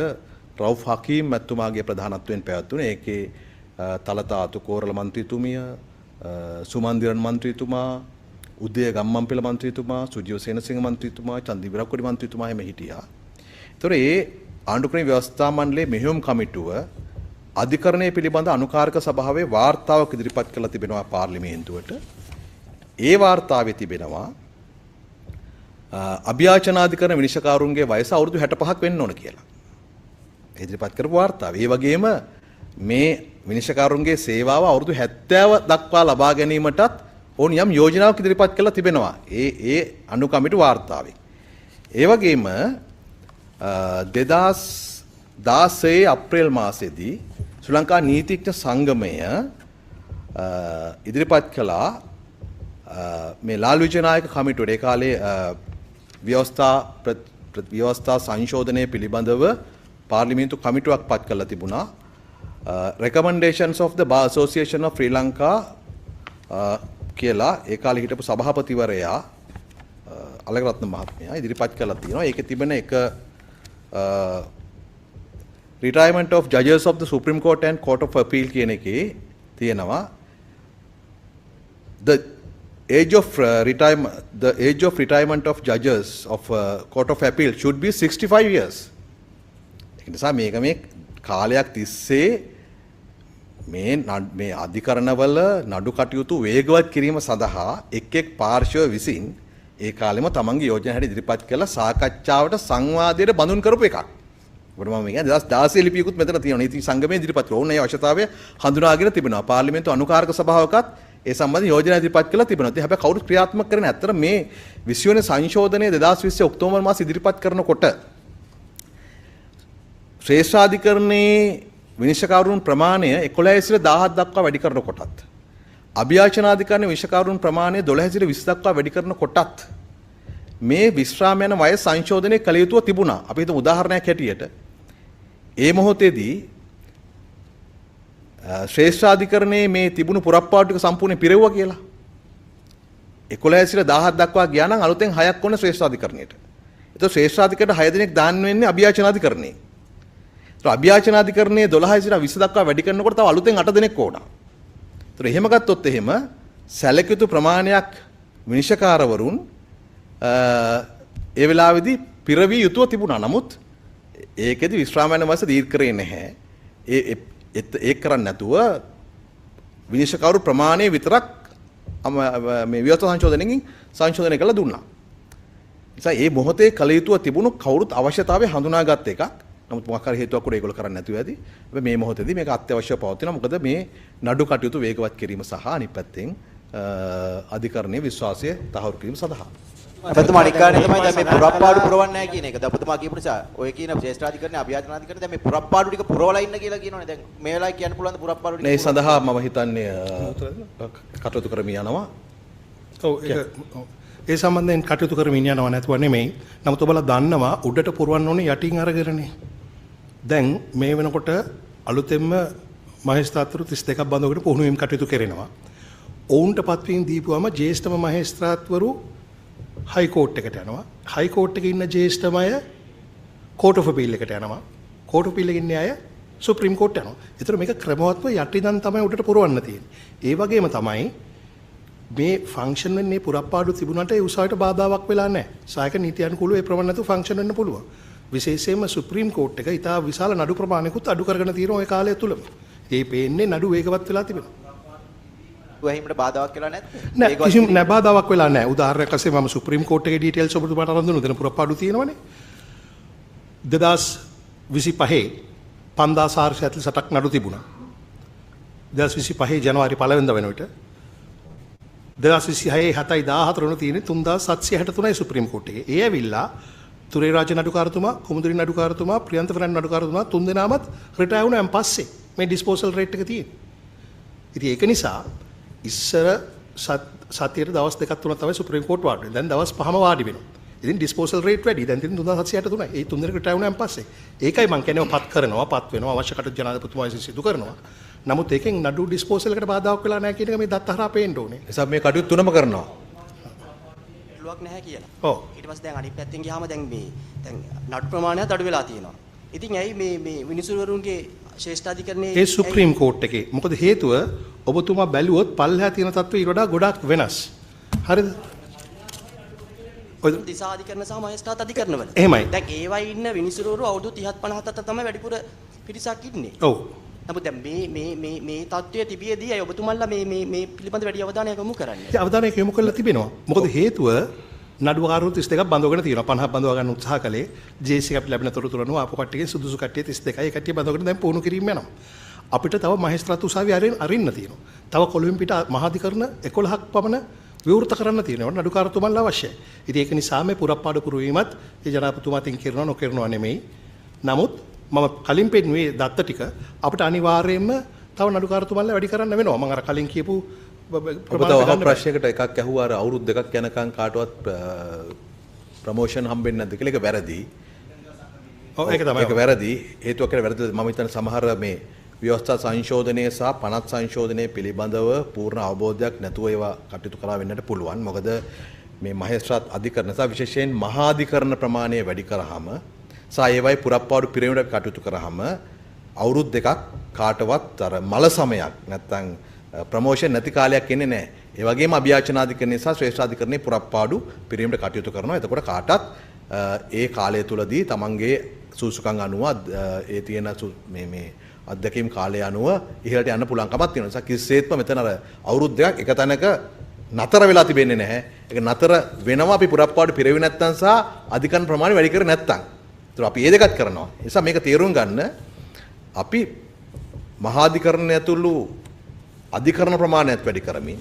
රවුෆ් හකීම් මැතිතුමාගේ ප්‍රධානත්වයෙන් පැවැත්වුණේ. ඒකේ තලතා අතුකෝරල මන්ත්‍රීතුමිය, සුමන්දිරන් මන්ත්‍රීතුමා, උදය ගම්මන්පිල මන්ත්‍රීතුමා, සුජීව සේනසිංහ මන්ත්‍රීතුමා, චන්දි විරක්කොඩි මන්ත්‍රීතුමා එහෙම හිටියා. ඒතර ඒ ආණ්ඩුක්‍රම ව්‍යවස්ථා මණ්ඩලයේ මෙහෙයුම් කමිටුව අධිකරණය පිළිබඳ අනුකාරක සභාවේ වාර්තාවක් ඉදිරිපත් කළ තිබෙනවා පාර්ලිමේන්තුවට. ඒ වාර්තාවේ තිබෙනවා අභ්‍යාචනාධිකරණ විනිශ්චයකාරුන්ගේ වයස අවුරුදු 65ක් වෙන්න ඕන කියලා. ඉදිරිපත් කරපු වාර්තාව. ඒ වගේම මේ විනිශ්චයකාරුන්ගේ සේවාව අවුරුදු 70 දක්වා ලබා ගැනීමටත් ඕන යම් යෝජනාවක් ඉදිරිපත් කළා තිබෙනවා. ඒ අනු කමිටු වාර්තාවේ. ඒ වගේම 2016 අප්‍රේල් මාසයේදී ශ්‍රී ලංකා නීතිඥ සංගමය ඉදිරිපත් කළා මේ ලාල් විජයනායක කමිටුවට. ඒ කාලේ ව්‍යවස්ථා සංශෝධනය පිළිබඳව පාර්ලිමේන්තු කමිටුවක් පත් කරලා තිබුණා. Recommendations of the Bar Association of Sri Lanka කියලා ඒ කාලේ හිටපු සභාපතිවරයා අලගරත්න මහත්මයා ඉදිරිපත් කළා තියෙනවා. ඒකේ තිබෙන එක Retirement of Judges of the Supreme Court and Court of Appeal කියන එකේ තියෙනවා age of retirement, the age of retirement of judges of Court of Appeal should be 65 years. ඒ නිසා මේක මේ කාලයක් තිස්සේ මේ අධිකරණවල නඩු කටයුතු වේගවත් කිරීම සඳහා එක් පාර්ශ්ව විසින් ඒ කාලෙම තමන්ගේ යෝජනා හැටි ඉදිරිපත් කළා සාකච්ඡාවට සංවාදයට බඳුන් කරපු එකක්. ඔබට මම කියන්නේ 2016 ලිපියකුත් මෙතන තියෙනවා. නීති සංගමයේ ඉදිරිපත් කරන ඕනේ අවශ්‍යතාවය හඳුනාගෙන තිබෙනවා. පාර්ලිමේන්තු අනුකාරක සභාවකත් ඒ සම්බන්ධ යෝජනා ඉදිරිපත් කළා තිබෙනවා. ඉතින් හැබැයි කවුරුත් ක්‍රියාත්මක කරන්නේ නැත්තර මේ 20 වෙනි සංශෝධනය 2020 ඔක්තෝබර් මාසයේ ඉදිරිපත් කරනකොට ශ්‍රේෂ්ඨාධිකරණයේ විනිශ්චයකාරුන් ප්‍රමාණය 11 සිට 17 දක්වා වැඩි කරන කොටත් අභියාචනාධිකරණයේ විනිශ්චයකාරුන් ප්‍රමාණය 12 සිට 20 දක්වා වැඩි කරන කොටත් මේ විශ්‍රාම යන වයස සංශෝධනය කළ යුතුව තිබුණා. අපි හිතමු උදාහරණයක් හැටියට ඒ මොහොතේදී ශ්‍රේෂ්ඨාධිකරණයේ මේ තිබුණු පුරප්පාඩු ටික සම්පූර්ණයෙන් පිරෙව්වා කියලා. 11 සිට 17 දක්වා ගියා නම් අලුතෙන් 6ක් ඕන ශ්‍රේෂ්ඨාධිකරණයට. ඒතකොට ශ්‍රේෂ්ඨාධිකරණයට 6 දෙනෙක් දාන්න වෙන්නේ අභියාචනාධිකරණයේ. අභියාචනාධිකරණයේ 12 සිට 20 දක්වා වැඩි කරනකොට තව අලුතෙන් 8 දෙනෙක් ඕන. ඒතර එහෙම ගත්තොත් එහෙම සැලකියුතු ප්‍රමාණයක් විනිශ්චයකාරවරුන් ඒ වෙලාවේදී පිරවිය යුතුව තිබුණා. නමුත් ඒකෙදි විශ්‍රාම යන වයස දීර්ඝ කරේ නැහැ. ඒක කරන්නේ නැතුව විනිශ්චයකාරු ප්‍රමාණය විතරක් මේ විවෘත සංශෝධනයෙන් සංශෝධනය කළා දුන්නා. නිසා මේ මොහොතේ කල යුතුව තිබුණු කවුරුත් අවශ්‍යතාවය හඳුනාගත් එකක්. නමුත් මොකක් හරි හේතුවක් උඩ ඒගොල්ලෝ කරන්නේ නැතුව ඇති. හැබැයි මේ මොහොතේදී මේක අත්‍යවශ්‍යව පවතිනවා. මොකද මේ නඩු කටයුතු වේගවත් කිරීම සහ අනිත් පැත්තෙන් අධිකරණයේ විශ්වාසය තහවුරු කිරීම සඳහා. අපතුමා නිකානේ තමයි දැන් මේ පුරප්පාඩු පුරවන්නේ නැහැ කියන එක. දැන් අපතුමා කියපු නිසා ඔය කියන ශ්‍රේෂ්ඨාධිකරණයේ අභියාචනාධිකරණයේ දැන් මේ පුරප්පාඩු ටික පුරවලා ඉන්න කියලා කියනවනේ. දැන් මේ වෙලාවේ කියන්න පුළුවන් ද පුරප්පාඩු ටික? මේ සඳහා මම හිතන්නේ කටයුතු කරමින් යනවා. ඔව් ඒ සම්බන්ධයෙන් කටයුතු කරමින් යනවා නැතුව නෙමෙයි. නමුත් ඔබලා දන්නවා උඩට පුරවන්න ඕනේ යටින් අරගෙනනේ. දැන් මේ වෙනකොට අලුතෙන්ම මහේස්ත්‍රාත්වරු 32ක් බඳවකට පුහුණුවීම් කටයුතු කරනවා. ඔවුන්ට පත්වීම් දීපුවම ජ්‍යෙෂ්ඨම මහේස්ත්‍රාත්වරු හයි කෝට් එකට යනවා. හයි කෝට් එකේ ඉන්න ජ්‍යෙෂ්ඨම අය කෝට් ඔෆ් අපීල් එකට යනවා. කෝට් ඔෆ් අපීල් එකේ ඉන්න අය සුප්‍රීම කෝට් යනවා. ඒතර මේක ක්‍රමවත්ව යටිදන් තමයි උඩට පුරවන්න තියෙන්නේ. ඒ වගේම තමයි මේ ෆන්ක්ෂන් වෙන්නේ පුරප්පාඩු තිබුණාට ඒ උසාවියට බාධාවක් වෙලා නැහැ. සායක නීති අනුකූලව ඒ ප්‍රමාණ නැතුව ෆන්ක්ෂන් වෙන්න පුළුවන්. විශේෂයෙන්ම සුප්‍රීම කෝට් එක ඉතා විශාල නඩු ප්‍රමාණයකුත් අඩු කරගෙන තියෙනවා ওই කාලය තුලම. ඒ පේන්නේ නඩු වේගවත් වෙලා තිබෙනවා. වහිමට බාධාවක් වෙලා නැද්ද? නෑ කිසිම නෑ බාධාවක් වෙලා නෑ. උදාහරණයක් වශයෙන් මම සුප්‍රීම කෝට් එකේ ඩීටේල්ස් ඔබතුමාට අරන් දුන්නා. දෙන පුරප්පාඩු තියෙනවනේ. 2025 5448ක් නඩු තිබුණා. 2025 ජනවාරි 1 වෙනිදා වෙනකොට 2026 7/14 වෙනු තියෙන්නේ 3763යි සුප්‍රීම කෝට් එකේ. ඒ ඇවිල්ලා තුරේ රාජ නඩුකාරතුමා, කුමුදුරි නඩුකාරතුමා, ප්‍රියන්ත ෆර්නන්ඩ් නඩුකාරතුමා තුන් දෙනාමත් රිටයර් වුණාන් පස්සේ මේ ඩිස්පෝසල් රේට් එක තියෙන්නේ. ඉතින් ඒක නිසා ඉස්සර සතියේ දවස් දෙකක් තුනක් තමයි සුප්‍රීම කෝට් වාඩි වෙන්නේ. දැන් දවස් 5ම වාඩි වෙනවා. ඉතින් ඩිස්පෝසල් රේට් වැඩි. දැන් තියෙන 3763යි. ඒ තුන් දෙනෙක් රිටයර් වුණාන් පස්සේ. ඒකයි මම කියන්නේ පත් කරනවා, පත් වෙනවා, අවශ්‍ය කටයුතු ජනාධිපතිතුමා විසින් සිදු කරනවා. නමුත් ඒකෙන් නඩු ඩිස්පෝසල් එකට බාධාවක් වෙලා නැහැ කියන එක මේ දත්ත හරහා පේන්න ඕනේ. නිසා මේ කටයුතු තුනම කරනවා. ලුවක් නැහැ කියලා. ඔව්. ඊට පස්සේ දැන් අනිත් පැත්තෙන් ගියාම දැන් නඩු ප්‍රමාණයත් අඩු වෙලා තියෙනවා. ඉතින් ඇයි මේ විනිසුරුවරුන්ගේ ශ්‍රේෂ්ඨාධිකරණයේ ඒ සුප්‍රීම කෝට් එකේ මොකද හේතුව ඔබතුමා බැලුවොත් පල්ලෙහා තියෙන තත්ත්වය ඊට වඩා ගොඩාක් වෙනස්. හරිද? ඔය දිසාධිකරණ සහ මහේස්ත්‍රාත් අධිකරණවල. එහෙමයි. දැන් ඒවයි ඉන්න විනිසුරුවරු අවුරුදු 30 50 අතර තමයි වැඩිපුර පිරිසක් ඉන්නේ. ඔව්. නමුත් දැන් මේ තත්ත්වයේ තිබියදී අය ඔබතුමන්ලා මේ පිළිබඳ වැඩි අවධානයක් යොමු කරන්නේ. ඒ අවධානයක් යොමු කරලා තිබෙනවා. මොකද හේතුව නඩුකාරු 32ක් බඳවගෙන තියෙනවා. 50ක් බඳව ගන්න උත්සාහ කළේ ජේසී අපි ලැබෙන තොරතුරු අනුව ආපු කට්ටියගේ සුදුසු කට්ටිය 32යි. ඒ කට්ටිය බඳවගෙන දැන් පුහුණු කිරීම යනවා. අපිට තව මහේස්ත්‍රාත් උසාවිය අරින්න තියෙනවා. තව කොළඹ පිට මහාධිකරණ 11ක් පමණ විවෘත කරන්න තියෙනවා. නඩුකාරතුමන්ලා අවශ්‍යයි. ඉතින් ඒක නිසා මේ පුරප්පාඩු පුරවීමත් ඒ ජනාධිපතිතුමාටින් කරනවා නොකරනවා නෙමෙයි. නමුත් මම කලින් පෙන්නුවේ දත්ත ටික අපිට අනිවාර්යයෙන්ම තව නඩුකාරතුමන්ලා වැඩි කරන්න වෙනවා. මම අර කලින් කියපු ප්‍රශ්නයකට එකක් ඇහුවා අර අවුරුදු දෙකක් යනකම් කාටවත් ප්‍රොමෝෂන් හම්බෙන්නේ නැද්ද කියලා. ඒක වැරදි. ඔව් ඒක තමයි. ඒක වැරදි. හේතුවක් කියලා වැරදිද මම හිතන්නේ සමහර මේ ව්‍යවස්ථා සංශෝධනය සහ පනත් සංශෝධනය පිළිබඳව පූර්ණ අවබෝධයක් නැතුව ඒවා කටයුතු කරා වෙන්නට පුළුවන්. මොකද මේ මහේස්ත්‍රාත් අධිකරණ සහ විශේෂයෙන් මහාධිකරණ ප්‍රමාණය වැඩි කරාම සහ ඒවයි පුරප්පාඩු පිරිවීමට කටයුතු කරාම අවුරුදු දෙකක් කාටවත් අර මල සමයක් නැත්තම් ප්‍රොමෝෂන් නැති කාලයක් එන්නේ නැහැ. ඒ වගේම අභියාචනාධිකරණය සහ ශ්‍රේෂ්ඨාධිකරණයේ පුරප්පාඩු පිරීමට කටයුතු කරනවා. එතකොට කාටත් ඒ කාලය තුලදී තමන්ගේ සුසුකම් අනුව ඒ තියෙන මේ අධ්‍යක්ීම් කාලය අනුව ඉහළට යන්න පුළුවන්කමක් තියෙනවා. ඒ නිසා කිසිසේත්ම මෙතන අර අවුරුදු දෙකක් එක තැනක නතර වෙලා තිබෙන්නේ නැහැ. ඒක නතර වෙනවා අපි පුරප්පාඩු පිරෙවි නැත්නම් සහ අධිකරණ ප්‍රමාණය වැඩි කර නැත්නම්. ඒතර අපි ඒ දෙකත් කරනවා. ඒ නිසා මේක තේරුම් ගන්න අපි මහාධිකරණය ඇතුළු අධිකරණ ප්‍රමාණයත් වැඩි කරමින්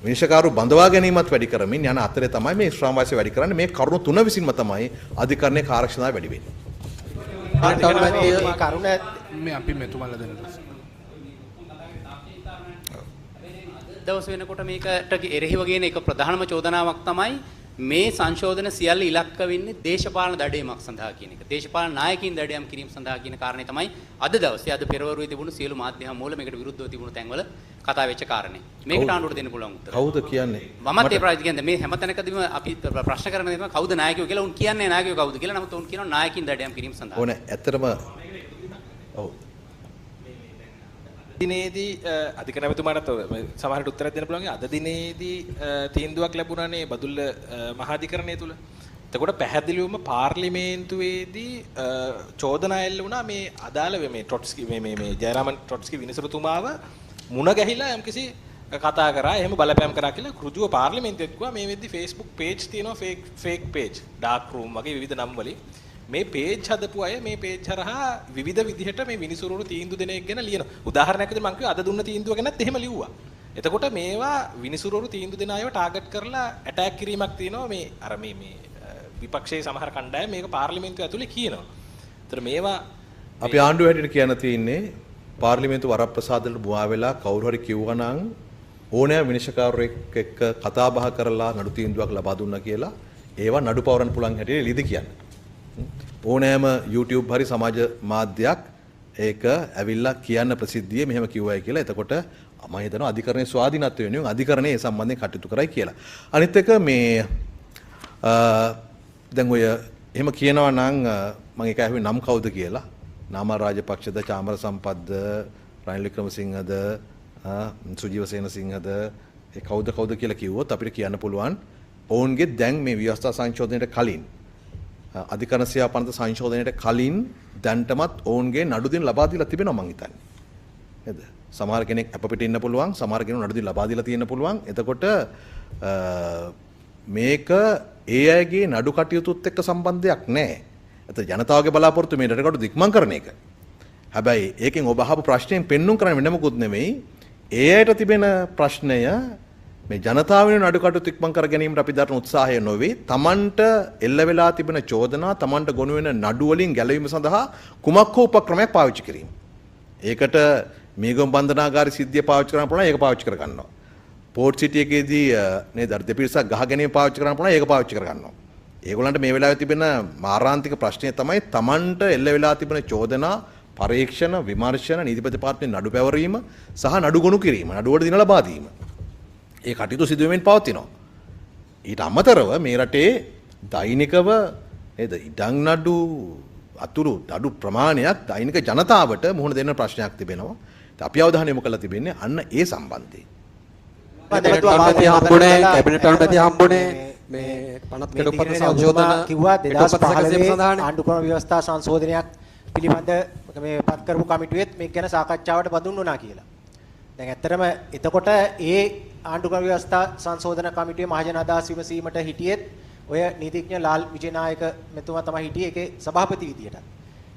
විනිශ්චයකාරු බඳවා ගැනීමත් වැඩි කරමින් යන අතරේ තමයි මේ ශ්‍රාම වාසය වැඩි කරන්නේ. මේ කරුණු තුන විසින්ම තමයි අධිකරණයේ කාර්යක්ෂමතාවය වැඩි වෙන්නේ. කරුණ මේ අපි මෙතුමාලා දෙන්න. දවස් වෙනකොට මේකට එරෙහිව ගෙන එක ප්‍රධානම චෝදනාවක් තමයි මේ සංශෝධන සියල්ල ඉලක්ක වෙන්නේ දේශපාලන දඩයමක් සඳහා කියන එක. දේශපාලන නායකින් දඩයම් කිරීම සඳහා කියන කාරණේ තමයි අද දවසේ අද පෙරවරුවේ තිබුණු සියලු මාධ්‍ය හමුවල මේකට විරුද්ධව තිබුණු තැන්වල කතා වෙච්ච කාරණේ. මේකට ආණ්ඩුවට දෙන්න පුළුවන් උත්තර. කවුද කියන්නේ? මමත් ඒ ප්‍රායෝගික කියන්නේ මේ හැමතැනකදීම අපි ප්‍රශ්න කරන දේ තමයි කවුද නායකයෝ කියලා. උන් කියන්නේ නායකයෝ කවුද කියලා. නමුත් උන් කියනවා නායකින් දඩයම් කිරීම සඳහා. ඕනේ ඇත්තටම ඔව්. දිනේදී අධිකරණතුමාට සමහරට උත්තරයක් දෙන්න පුළුවන්. අද දිනේදී තීන්දුවක් ලැබුණානේ බදුල්ල මහාධිකරණය තුල. එතකොට පැහැදිලිවම පාර්ලිමේන්තුවේදී චෝදනා එල්ල වුණා මේ අදාළ මේ ට්‍රොට්ස්කි මේ ජයරාමන් ට්‍රොට්ස්කි විනිසුරුතුමාව මුණ ගැහිලා යම්කිසි කතා කරා එහෙම බලපෑම් කරා කියලා ඍජුව පාර්ලිමේන්තුවෙත් කිව්වා. මේ වෙද්දි Facebook page තියෙනවා fake page dark room වගේ විවිධ නම් වලින් මේ page හදපු අය මේ page හරහා විවිධ විදිහට මේ විනිසුරුරු තීන්දුව දෙන එක ගැන ලියනවා. උදාහරණයක් විදිහට මම කිව්වා අද දුන්න තීන්දුව ගැනත් එහෙම ලිව්වා. එතකොට මේවා විනිසුරුරු තීන්දුව දෙන අයව ටාගට් කරලා ඇටැක් කිරීමක් තියෙනවා මේ අර මේ විපක්ෂයේ සමහර කණ්ඩායම් මේක පාර්ලිමේන්තුව ඇතුලේ කියනවා. ඒතර මේවා අපි ආණ්ඩුව හැටියට කියන්න තියෙන්නේ පාර්ලිමේන්තු වරප්‍රසාදවලට මුවා වෙලා කවුරු හරි කිව්වා නම් ඕනෑම විනිශ්චයකාරයෙක් එක්ක කතා බහ කරලා නඩු තීන්දුවක් ලබා දුන්නා කියලා ඒවා නඩු පවරන්න පුළුවන් හැටියට එළිද කියන්නේ. ඕනෑම YouTube හරි සමාජ මාධ්‍යයක් ඒක ඇවිල්ලා කියන්න ප්‍රසිද්ධියේ මෙහෙම කිව්වයි කියලා. එතකොට මම හිතනවා අධිකරණයේ ස්වාධීනත්වය වෙනුවෙන් අධිකරණයේ ඒ සම්බන්ධයෙන් කටයුතු කරයි කියලා. අනිත් එක මේ දැන් ඔය එහෙම කියනවා නම් මම ඒක ඇහුවේ නම් කවුද කියලා. නාමල් රාජපක්ෂද, චාමර සම්පත්ද, රනිල් වික්‍රමසිංහද, සුජීව සේනසිංහද ඒ කවුද කියලා කිව්වොත් අපිට කියන්න පුළුවන් ඔවුන්ගේ දැන් මේ ව්‍යවස්ථා සංශෝධනයට කලින් අධිකරණ සේවා පනත සංශෝධනයට කලින් දැන්ටමත් ඔවුන්ගේ නඩු දින ලබා දීලා තිබෙනවා මං හිතන්නේ. නේද? සමහර කෙනෙක් අප පිට ඉන්න පුළුවන්, සමහර කෙනෙක් නඩු දින ලබා දීලා තියෙන්න පුළුවන්. එතකොට මේක ඒ අයගේ නඩු කටයුතුත් එක්ක සම්බන්ධයක් නැහැ. එතන ජනතාවගේ බලාපොරොත්තු මේ රටකට දික්මන් කරන එක. හැබැයි ඒකෙන් ඔබ අහපු ප්‍රශ්නයෙන් පෙන්눔 කරන්නේ වෙන මොකුත් නෙමෙයි. ඒ අයට තිබෙන ප්‍රශ්නය මේ ජනතාව වෙනුවෙන් නඩු කටයුතු ඉක්මන් කර ගැනීමට අපි දරන උත්සාහය නොවේ. තමන්ට එල්ල වෙලා තිබෙන චෝදනා, තමන්ට ගොනු වෙන නඩු වලින් ගැලවීම සඳහා කුමක් හෝ උපක්‍රමයක් පාවිච්චි කිරීම. ඒකට මේගොම් බන්ධනාගාර සිද්ධිය පාවිච්චි කරන්න පුළුවන්, ඒක පාවිච්චි කර ගන්නවා. පෝට් සිටි එකේදී නේද දෙපිරිසක් ගහ ගැනීම පාවිච්චි කරන්න පුළුවන්, ඒක පාවිච්චි කර ගන්නවා. ඒගොල්ලන්ට මේ වෙලාවේ තිබෙන මාරාන්තික ප්‍රශ්නය තමයි තමන්ට එල්ල වෙලා තිබෙන චෝදනා, පරීක්ෂණ, විමර්ශන, නීතිපති දෙපාර්තමේන්තුවේ නඩු පැවරීම සහ නඩු ගොනු කිරීම, නඩුවට දින ලබා දීම. ඒ කටයුතු සිදුවෙමින් පවතිනවා. ඊට අමතරව මේ රටේ දෛනිකව නේද ඉඩම් නඩු අතුරු නඩු ප්‍රමාණයක් දෛනික ජනතාවට මුහුණ දෙන්න ප්‍රශ්නයක් තිබෙනවා. අපි අවධානය යොමු කරලා තිබෙන්නේ අන්න ඒ සම්බන්ධයෙන්. කැබිනට් හම්බුනේ මේ 50 කෙඩපත සංශෝධන කිව්වා 2015 ආණ්ඩුක්‍රම ව්‍යවස්ථා සංශෝධනයක් පිළිබඳ මේ පත් කරපු කමිටුවෙත් මේක ගැන සාකච්ඡාවට බඳුන් වුණා කියලා. දැන් ඇත්තටම එතකොට ඒ ආණ්ඩුක්‍රම ව්‍යවස්ථා සංශෝධන කමිටුවේ මහජන අදහස් විමසීමට හිටියෙත් ඔය නීතිඥ ලාල් විජේනායක මෙතුමා තමයි හිටියේ ඒකේ සභාපති විදියට.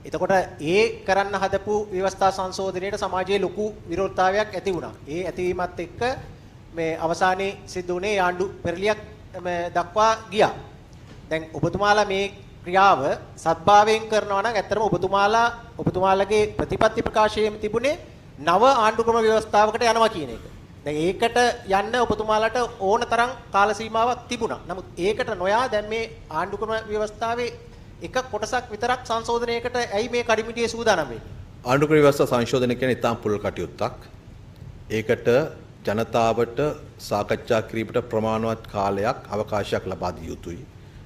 එතකොට ඒ කරන්න හදපු ව්‍යවස්ථා සංශෝධනයේට සමාජයේ ලොකු විරෝධතාවයක් ඇති වුණා. ඒ ඇතිවීමත් එක්ක මේ අවසානයේ සිද්ධ වුණේ ආණ්ඩු පෙරලියක් දක්වා ගියා. දැන් ඔබතුමාලා මේ ක්‍රියාව සත්භාවයෙන් කරනවා නම් ඇත්තටම ඔබතුමාලගේ ප්‍රතිපත්ති ප්‍රකාශයේම තිබුණේ නව ආණ්ඩුක්‍රම ව්‍යවස්ථාවකට යනවා කියන එක. දැන් ඒකට යන්න ඔබතුමාලට ඕන තරම් කාල සීමාවක් තිබුණා. නමුත් ඒකට නොයා දැන් මේ ආණ්ඩුක්‍රම ව්‍යවස්ථාවේ එක කොටසක් විතරක් සංශෝධනයකට ඇයි මේ කඩිමිටියේ සූදානම් වෙන්නේ? ආණ්ඩුක්‍රම ව්‍යවස්ථා සංශෝධනය කියන්නේ ඉතාම පුළුල් කටයුත්තක්. ඒකට ජනතාවට සාකච්ඡා කිරීමට ප්‍රමාණවත් කාලයක් අවකාශයක් ලබා දිය යුතුයි.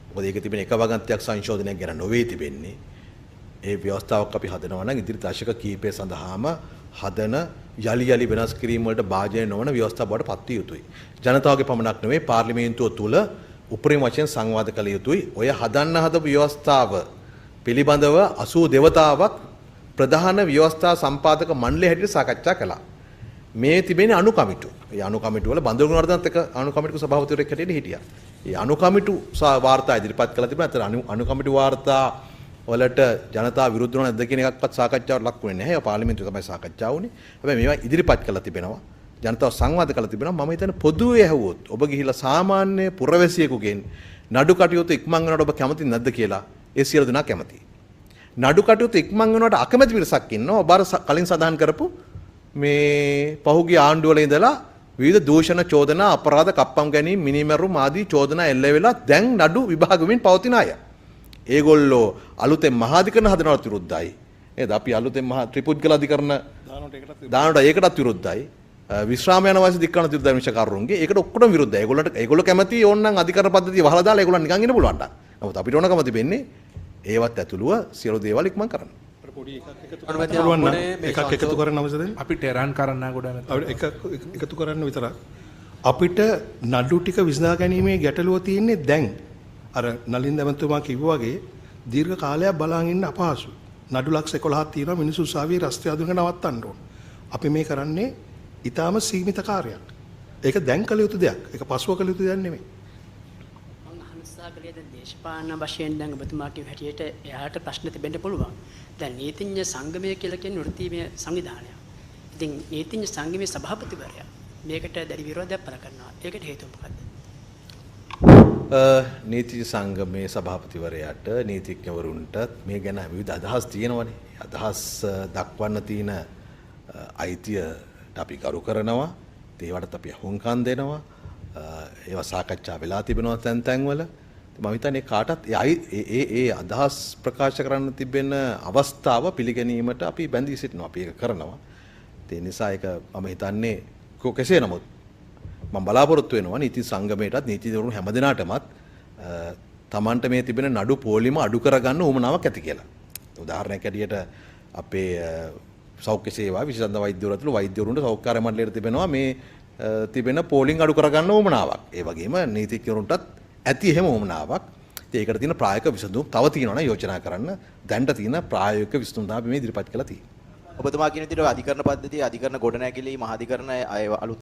මොකද ඒක තිබෙන එක වගන්තියක් සංශෝධනයක් ගැන නොවේ තිබෙන්නේ. ඒ ව්‍යවස්ථාවක් අපි හදනවා නම් ඉදිරි දශක කීපය සඳහාම හදන යලි යලි වෙනස් කිරීම වලට භාජනය නොවන ව්‍යවස්ථා බවට පත් විය යුතුයි. ජනතාවගේ පමණක් නෙවෙයි පාර්ලිමේන්තුව තුළ උපරිම වශයෙන් සංවාද කළ යුතුයි. ඔය හදන්න හදපු ව්‍යවස්ථාව පිළිබඳව 80 දෙවතාවක් ප්‍රධාන ව්‍යවස්ථා සම්පාදක මණ්ඩලය හැටියට සාකච්ඡා කළා. මේ තිබෙන අනු කමිටු. ඒ අනු කමිටු වල බන්දුරුණවර්ධනත් එක්ක අනු කමිටු සභාපතිවරයෙක් හැටියට හිටියා. ඒ අනු කමිටු වාර්තා ඉදිරිපත් කළා තිබුණා. අතන අනු කමිටු වාර්තා වලට ජනතාව විරුද්ධ වුණා නැද්ද කියන එකක්වත් සාකච්ඡාවට ලක් වුණේ නැහැ. ඒ පාර්ලිමේන්තුවේ තමයි සාකච්ඡා වුණේ. හැබැයි මේවා ඉදිරිපත් කළා තිබෙනවා. ජනතාව සංවාද කළා තිබෙනවා. මම හිතන්නේ පොදුවේ ඇහුවොත් ඔබ ගිහිලා සාමාන්‍ය පුරවැසියෙකුගෙන් නඩු කටයුතු ඉක්මන් වෙනවට ඔබ කැමති නැද්ද කියලා ඒ සියලු දෙනා කැමතියි. නඩු කටයුතු ඉක්මන් වෙනවට අකමැති පිරිසක් ඉන්නවා. ඔබ අර කලින් සඳහන් කරපු මේ පහුගිය ආණ්ඩුවල ඉඳලා විවිධ දූෂණ චෝදනා අපරාධ කප්පම් ගැනීම මිනිමැරුම් ආදී චෝදනා එල්ල වෙලා දැන් නඩු විභාග වෙමින් පවතින අය. ඒගොල්ලෝ අලුතෙන් මහාධිකරණ හදනවට විරුද්ධයි. නේද? අපි අලුතෙන් මහා ත්‍රිපුද්ගල අධිකරණ දානවට ඒකටත් විරුද්ධයි. විශ්‍රාම යන වාසී දික්කන තිරුද්දා විශ්කාරුන්ගේ ඒකට ඔක්කොටම විරුද්ධයි. ඒගොල්ලෝ කැමති ඕනනම් අධිකරණ පද්ධතිය වහලා දාලා ඒගොල්ලන් නිකන් ඉන්න පුළුවන්. නමුත් අපිට ඕනකම තිබෙන්නේ ඒවත් ඇතුළුව සියලු දේවල් ඉක්මන් කරන්න. එකක් එකතු කරන්න අවශ්‍යද? අපි ටෙරන් කරන්න ගොඩ එකතු කරන්න විතරක්. අපිට නඩු ටික විසඳා ගැනීමේ ගැටලුව තියෙන්නේ දැන්. අර නලින් දැමතුමා කිව්වා වගේ දීර්ඝ කාලයක් බලන් ඉන්න අපහසුයි. නඩු ලක්ෂ 11ක් තියෙනවා මිනිස්සු උසාවියේ රස්තිය අඳුනගෙන නවත්තන්න ඕන. අපි මේ කරන්නේ ඊටාම සීමිත කාර්යයක්. ඒක දැන් කළ යුතු දෙයක්. ඒක පසුව කළ යුතු දෙයක් නෙමෙයි. අනුසාකලියද දේශපාලන වශයෙන් දැන් ඔබතුමා කියව හැටියට එයාට ප්‍රශ්න තිබෙන්න පුළුවන්. දැන් නීතිඥ සංගමය කියලා කියන්නේ වෘත්තීය සංවිධානයක්. ඉතින් නීතිඥ සංගමයේ සභාපතිවරයා මේකට දැඩි විරෝධයක් පළ කරනවා. ඒකට හේතුව මොකද්ද? නීතිඥ සංගමයේ සභාපතිවරයාට නීතිඥවරුන්ට මේ ගැන විවිධ අදහස් තියෙනවනේ. අදහස් දක්වන්න තියෙන අයිතියට අපි ගරු කරනවා. ඒවටත් අපි හුම්කම් දෙනවා. ඒවා සාකච්ඡා වෙලා තිබෙනවා තැන්වල. මම හිතන්නේ කාටත් ඒ අදහස් ප්‍රකාශ කරන්න තිබෙන අවස්ථාව පිළිගැනීමට අපි බැඳී සිටිනවා. අපි ඒක කරනවා. ඒ නිසා ඒක මම හිතන්නේ කෙසේ නමුත් මම බලාපොරොත්තු වෙනවා නීති සංගමයටත් නීතිඥවරුන් හැමදෙනාටමත් තමන්ට මේ තිබෙන නඩු පොලිම අඩු කරගන්න උවමනාවක් ඇති කියලා. උදාහරණයක් ඇටියට අපේ සෞඛ්‍ය සේවා විශේෂ වෛද්‍යවරු ඇතුළු වෛද්‍යවරුන්ට සෞඛ්‍ය කාර්ය මණ්ඩලයට තිබෙනවා මේ තිබෙන පෝලිං අඩු කරගන්න උවමනාවක්. ඒ වගේම නීතිඥවරුන්ටත් ඇති එහෙම උවමනාවක්. ඒකට තියෙන ප්‍රායෝගික විසඳුම් තව තියෙනවා නම් යෝජනා කරන්න. දැන්ට තියෙන ප්‍රායෝගික විසඳුම් තමයි මේ ඉදිරිපත් කළා තියෙන්නේ. ඔබතුමා කියන විදිහට අධිකරණ පද්ධතිය අධිකරණ ගොඩනැගිලි මහාධිකරණ අලුත්